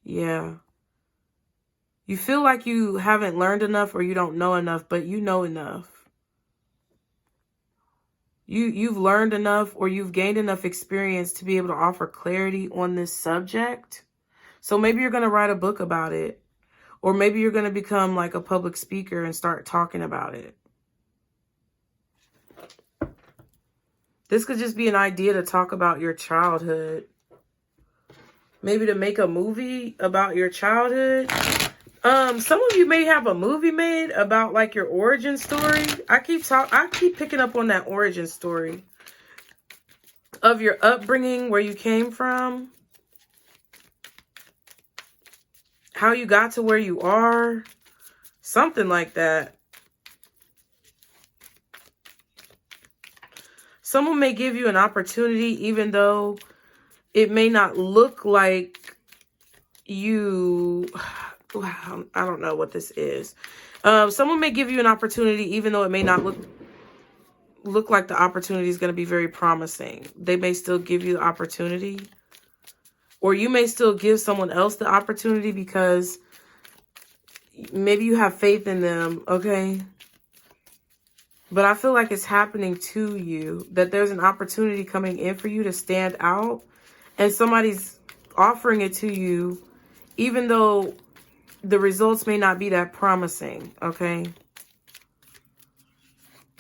Yeah. You feel like you haven't learned enough or you don't know enough, but you know enough. You've learned enough or you've gained enough experience to be able to offer clarity on this subject. So maybe you're going to write a book about it. Or maybe you're going to become like a public speaker and start talking about it. This could just be an idea to talk about your childhood. Maybe to make a movie about your childhood. Some of you may have a movie made about like your origin story. I keep picking up on that origin story of your upbringing, where you came from, how you got to where you are, something like that. Someone may give you an opportunity, even though it may not look like you... I don't know what this is. Someone may give you an opportunity, even though it may not look like the opportunity is going to be very promising. They may still give you the opportunity. Or you may still give someone else the opportunity because maybe you have faith in them, okay? But I feel like it's happening to you, that there's an opportunity coming in for you to stand out, and somebody's offering it to you, even though the results may not be that promising, okay?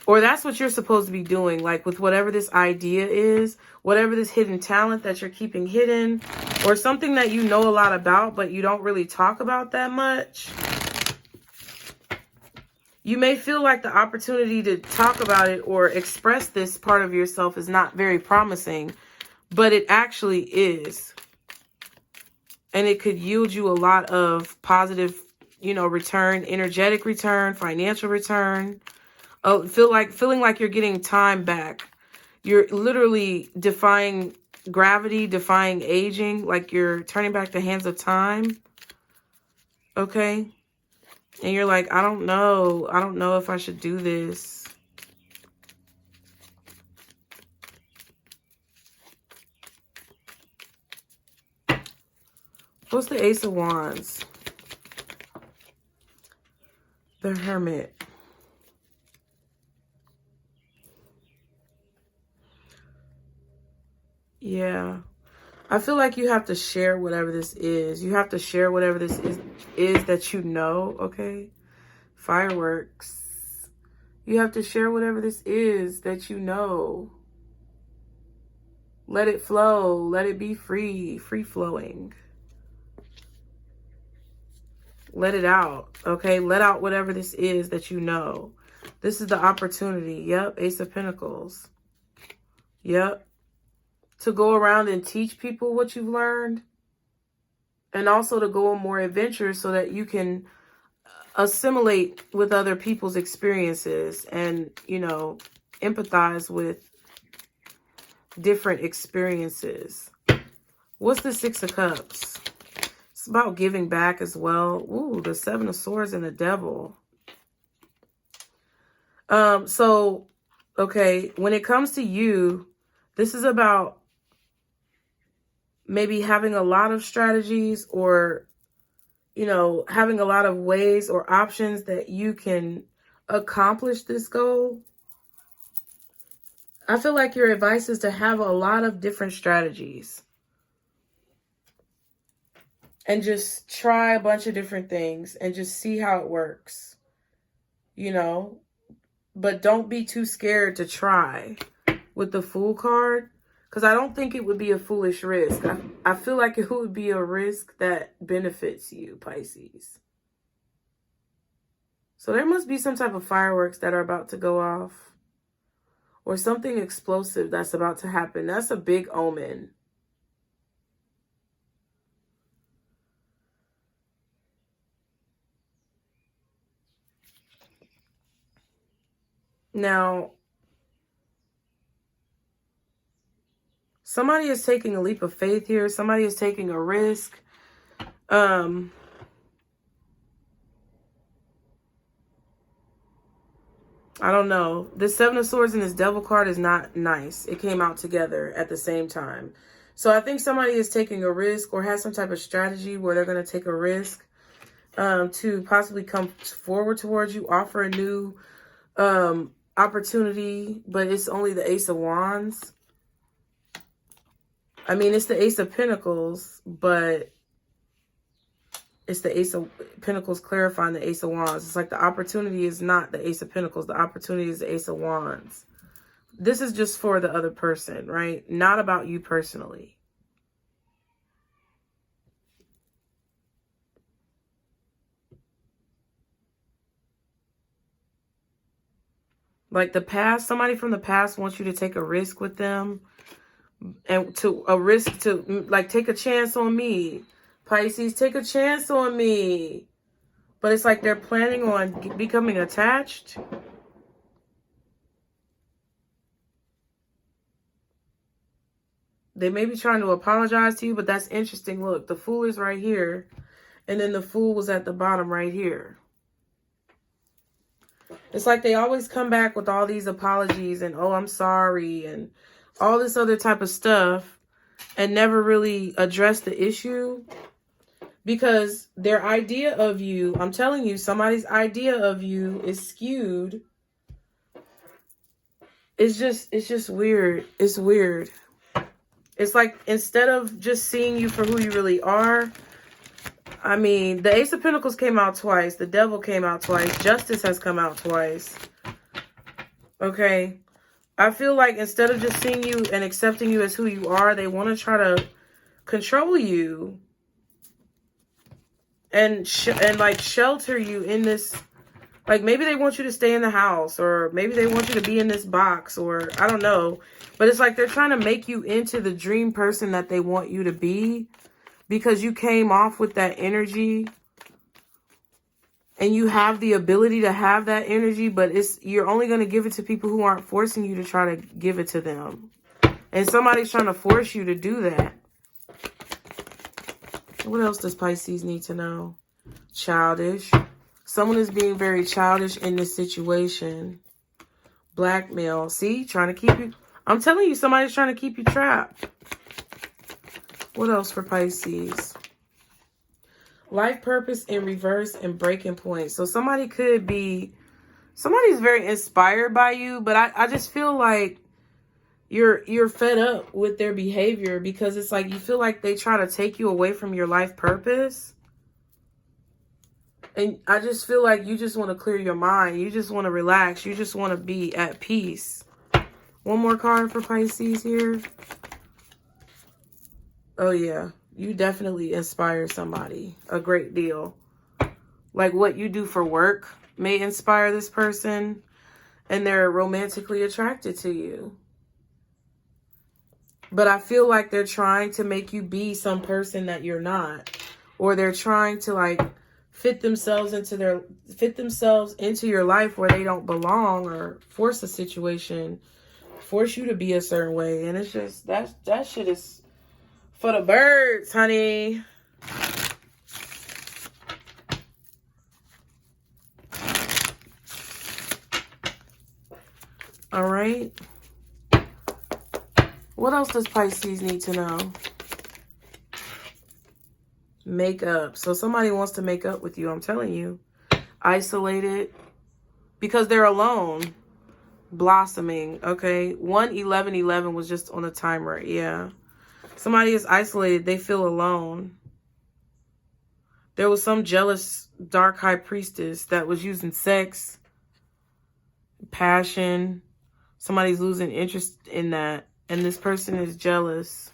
Or that's what you're supposed to be doing, like with whatever this idea is, whatever this hidden talent that you're keeping hidden, or something that you know a lot about, but you don't really talk about that much. You may feel like the opportunity to talk about it or express this part of yourself is not very promising, but it actually is. And it could yield you a lot of positive, return, energetic return, financial return. Feeling like you're getting time back. You're literally defying gravity, defying aging, like you're turning back the hands of time. Okay? And you're like, I don't know if I should do this. What's the Ace of Wands? The Hermit. Yeah. I feel like you have to share whatever this is. You have to share whatever this is that you know, okay? Fireworks. You have to share whatever this is that you know. Let it flow. Let it be free. Free flowing. Let it out, okay? Let out whatever this is that you know. This is the opportunity. Yep, Ace of Pentacles. Yep. To go around and teach people what you've learned. And also to go on more adventures so that you can assimilate with other people's experiences and, you know, empathize with different experiences. What's the Six of Cups? It's about giving back as well. Ooh, the Seven of Swords and the Devil. So, okay, when it comes to you, this is about maybe having a lot of strategies or, you know, having a lot of ways or options that you can accomplish this goal. I feel like your advice is to have a lot of different strategies. And just try a bunch of different things and just see how it works. You know? But don't be too scared to try with the Fool card. Because I don't think it would be a foolish risk. I feel like it would be a risk that benefits you, Pisces. So there must be some type of fireworks that are about to go off. Or something explosive that's about to happen. That's a big omen. Now, somebody is taking a leap of faith here. Somebody is taking a risk. I don't know. This Seven of Swords and this Devil card is not nice. It came out together at the same time. So I think somebody is taking a risk or has some type of strategy where they're going to take a risk to possibly come forward towards you, offer a new opportunity, but it's only the Ace of Wands. I mean, it's the Ace of Pentacles, but it's the Ace of Pentacles clarifying the Ace of Wands. It's like the opportunity is not the Ace of Pentacles. The opportunity is the Ace of Wands. This is just for the other person, right? Not about you personally. Like the past, somebody from the past wants you to take a risk with them. And to a risk to, like, take a chance on me. Pisces, take a chance on me. But it's like they're planning on becoming attached. They may be trying to apologize to you, but that's interesting. Look, the Fool is right here. And then the Fool was at the bottom right here. It's like they always come back with all these apologies and, oh, I'm sorry, and all this other type of stuff, and never really address the issue. Because their idea of you, I'm telling you, somebody's idea of you is skewed. It's just weird. It's weird. It's like, instead of just seeing you for who you really are, I mean, the Ace of Pentacles came out twice. The Devil came out twice. Justice has come out twice. Okay. I feel like instead of just seeing you and accepting you as who you are, they want to try to control you and like shelter you in this. Like, maybe they want you to stay in the house, or maybe they want you to be in this box, or I don't know. But it's like they're trying to make you into the dream person that they want you to be, because you came off with that energy. And you have the ability to have that energy, but you're only going to give it to people who aren't forcing you to try to give it to them. And somebody's trying to force you to do that. What else does Pisces need to know? Childish. Someone is being very childish in this situation. Blackmail. See? Trying to keep you... I'm telling you, somebody's trying to keep you trapped. What else for Pisces? Life purpose in reverse and breaking point. So somebody could be, somebody's very inspired by you, but I just feel like you're fed up with their behavior, because it's like you feel like they try to take you away from your life purpose. And I just feel like you just want to clear your mind. You just want to relax. You just want to be at peace. One more card for Pisces here. Oh, yeah. You definitely inspire somebody a great deal. Like what you do for work may inspire this person, and they're romantically attracted to you. But I feel like they're trying to make you be some person that you're not. Or they're trying to like fit themselves into your life where they don't belong, or force a situation, force you to be a certain way. And it's just that shit is for the birds, honey. All right. What else does Pisces need to know? Make up. So somebody wants to make up with you, I'm telling you. Isolated. Because they're alone. Blossoming. Okay. 1-11-11 was just on a timer. Yeah. Somebody is isolated. They feel alone. There was some jealous dark high priestess that was using sex, passion. Somebody's losing interest in that. And this person is jealous.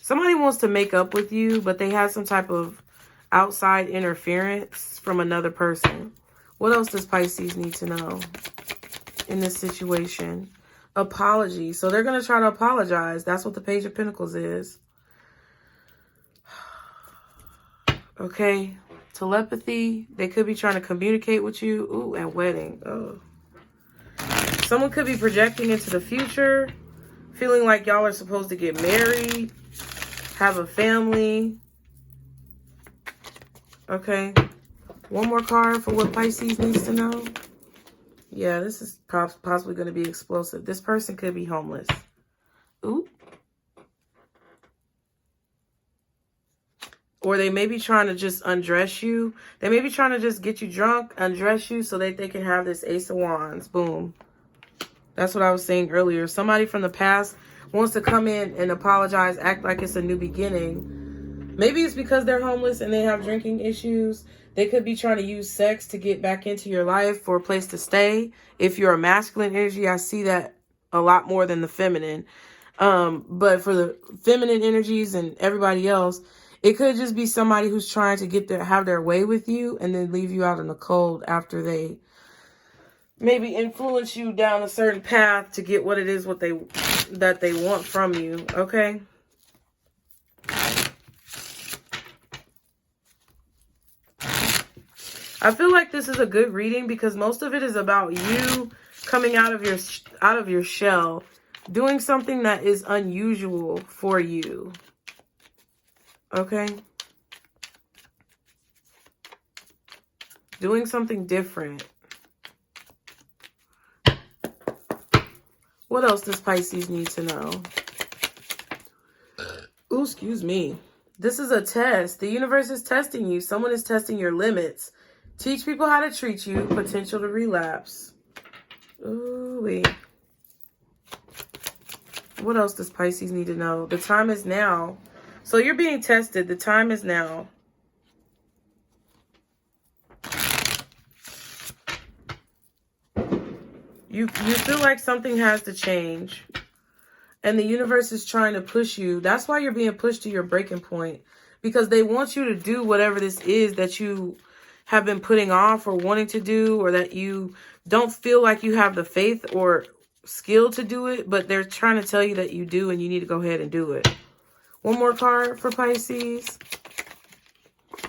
Somebody wants to make up with you, but they have some type of outside interference from another person. What else does Pisces need to know in this situation? Apology. So they're going to try to apologize. That's what the Page of Pentacles is. Okay. Telepathy. They could be trying to communicate with you. Ooh, and wedding. Oh. Someone could be projecting into the future, feeling like y'all are supposed to get married, have a family. Okay. One more card for what Pisces needs to know. Yeah, this is possibly going to be explosive. This person could be homeless. Ooh. Or they may be trying to just undress you. They may be trying to just get you drunk, undress you, so that they can have this Ace of Wands. Boom. That's what I was saying earlier. Somebody from the past wants to come in and apologize, act like it's a new beginning. Maybe it's because they're homeless and they have drinking issues. They could be trying to use sex to get back into your life for a place to stay. If you're a masculine energy, I see that a lot more than the feminine. But for the feminine energies and everybody else, it could just be somebody who's trying to have their way with you and then leave you out in the cold after they maybe influence you down a certain path to get what it is that they want from you. Okay. I feel like this is a good reading because most of it is about you coming out of your shell, doing something that is unusual for you. Okay. Doing something different. What else does Pisces need to know? Ooh, excuse me. This is a test. The universe is testing you. Someone is testing your limits. Teach people how to treat you. Potential to relapse. Ooh, wait. What else does Pisces need to know? The time is now. So you're being tested. The time is now. You feel like something has to change. And the universe is trying to push you. That's why you're being pushed to your breaking point. Because they want you to do whatever this is that you have been putting off or wanting to do. Or that you don't feel like you have the faith or skill to do it. But they're trying to tell you that you do and you need to go ahead and do it. One more card for Pisces.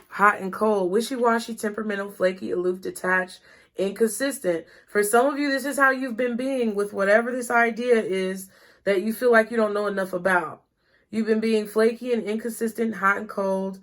Hot and cold. Wishy-washy, temperamental, flaky, aloof, detached, inconsistent. For some of you, this is how you've been being with whatever this idea is that you feel like you don't know enough about. You've been being flaky and inconsistent, hot and cold.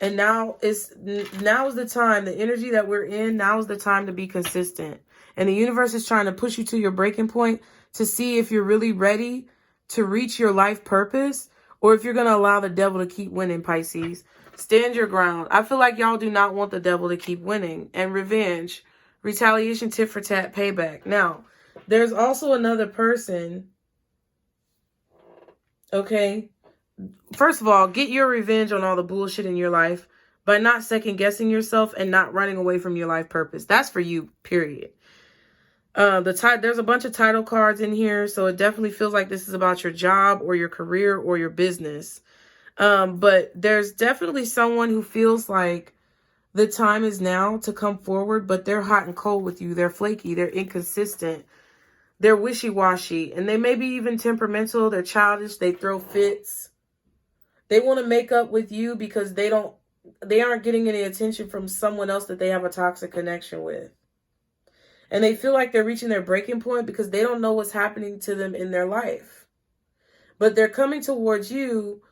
And now is the time, the energy that we're in, now is the time to be consistent. And the universe is trying to push you to your breaking point to see if you're really ready to reach your life purpose, or if you're going to allow the devil to keep winning, Pisces. Stand your ground. I feel like y'all do not want the devil to keep winning. And revenge, retaliation, tit for tat, payback. Now, there's also another person, okay? First of all, get your revenge on all the bullshit in your life by not second guessing yourself and not running away from your life purpose. That's for you, period. There's a bunch of title cards in here, so it definitely feels like this is about your job or your career or your business. But there's definitely someone who feels like the time is now to come forward, but they're hot and cold with you. They're flaky. They're inconsistent. They're wishy-washy. And they may be even temperamental. They're childish. They throw fits. They want to make up with you because they aren't getting any attention from someone else that they have a toxic connection with. And they feel like they're reaching their breaking point because they don't know what's happening to them in their life. But they're coming towards you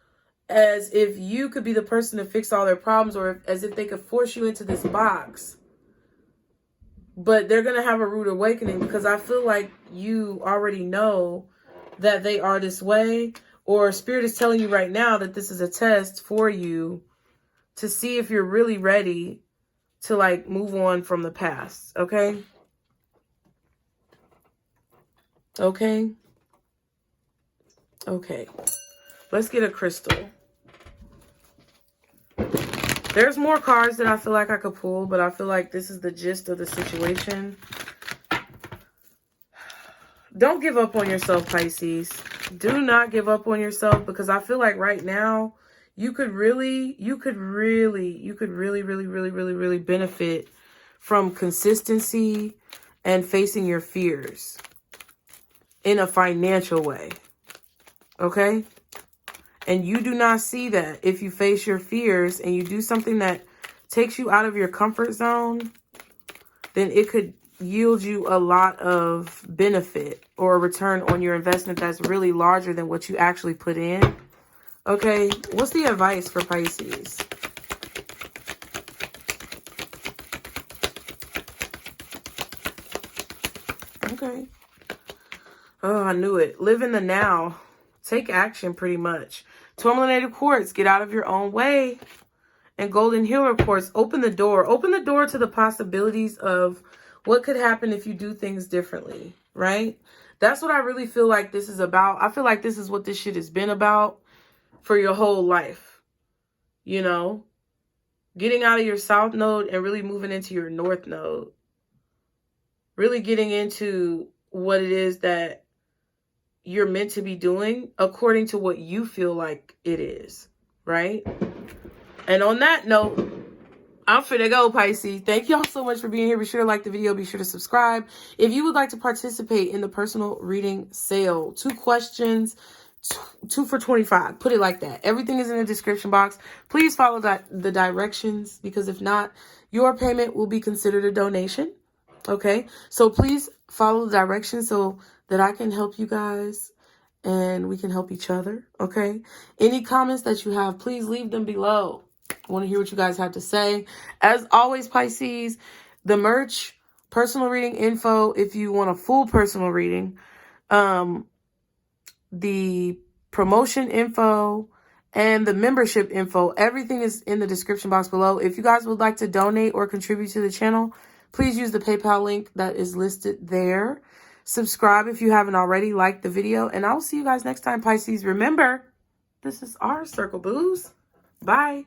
as if you could be the person to fix all their problems, or as if they could force you into this box. But they're going to have a rude awakening because I feel like you already know that they are this way, or Spirit is telling you right now that this is a test for you to see if you're really ready to like move on from the past. Okay? Okay? Okay. Let's get a crystal. There's more cards that I feel like I could pull, but I feel like this is the gist of the situation. Don't give up on yourself, Pisces. Do not give up on yourself, because I feel like right now you could really benefit from consistency and facing your fears in a financial way. Okay? And you do not see that if you face your fears and you do something that takes you out of your comfort zone, then it could yield you a lot of benefit or a return on your investment that's really larger than what you actually put in. Okay, what's the advice for Pisces? Okay. Oh, I knew it. Live in the now. Take action, pretty much. Tourmalinated quartz, get out of your own way. And golden healer quartz, open the door. Open the door to the possibilities of what could happen if you do things differently, right? That's what I really feel like this is about. I feel like this is what this shit has been about for your whole life. You know? Getting out of your south node and really moving into your north node. Really getting into what it is that you're meant to be doing according to what you feel like it is, right? And on that note, I'm finna go, Pisces. Thank y'all so much for being here. Be sure to like the video. Be sure to subscribe. If you would like to participate in the personal reading sale, 2 questions, 2 for $25. Put it like that. Everything is in the description box. Please follow the directions, because if not, your payment will be considered a donation. Okay? So please follow the directions so that I can help you guys and we can help each other. Okay? Any comments that you have, please leave them below. I want to hear what you guys have to say. As always, Pisces, the merch, personal reading info, if you want a full personal reading, the promotion info, and the membership info, everything is in the description box below. If you guys would like to donate or contribute to the channel, please use the PayPal link that is listed there. Subscribe if you haven't already. Like the video, and I'll see you guys next time, Pisces. Remember, this is our circle, booze. Bye.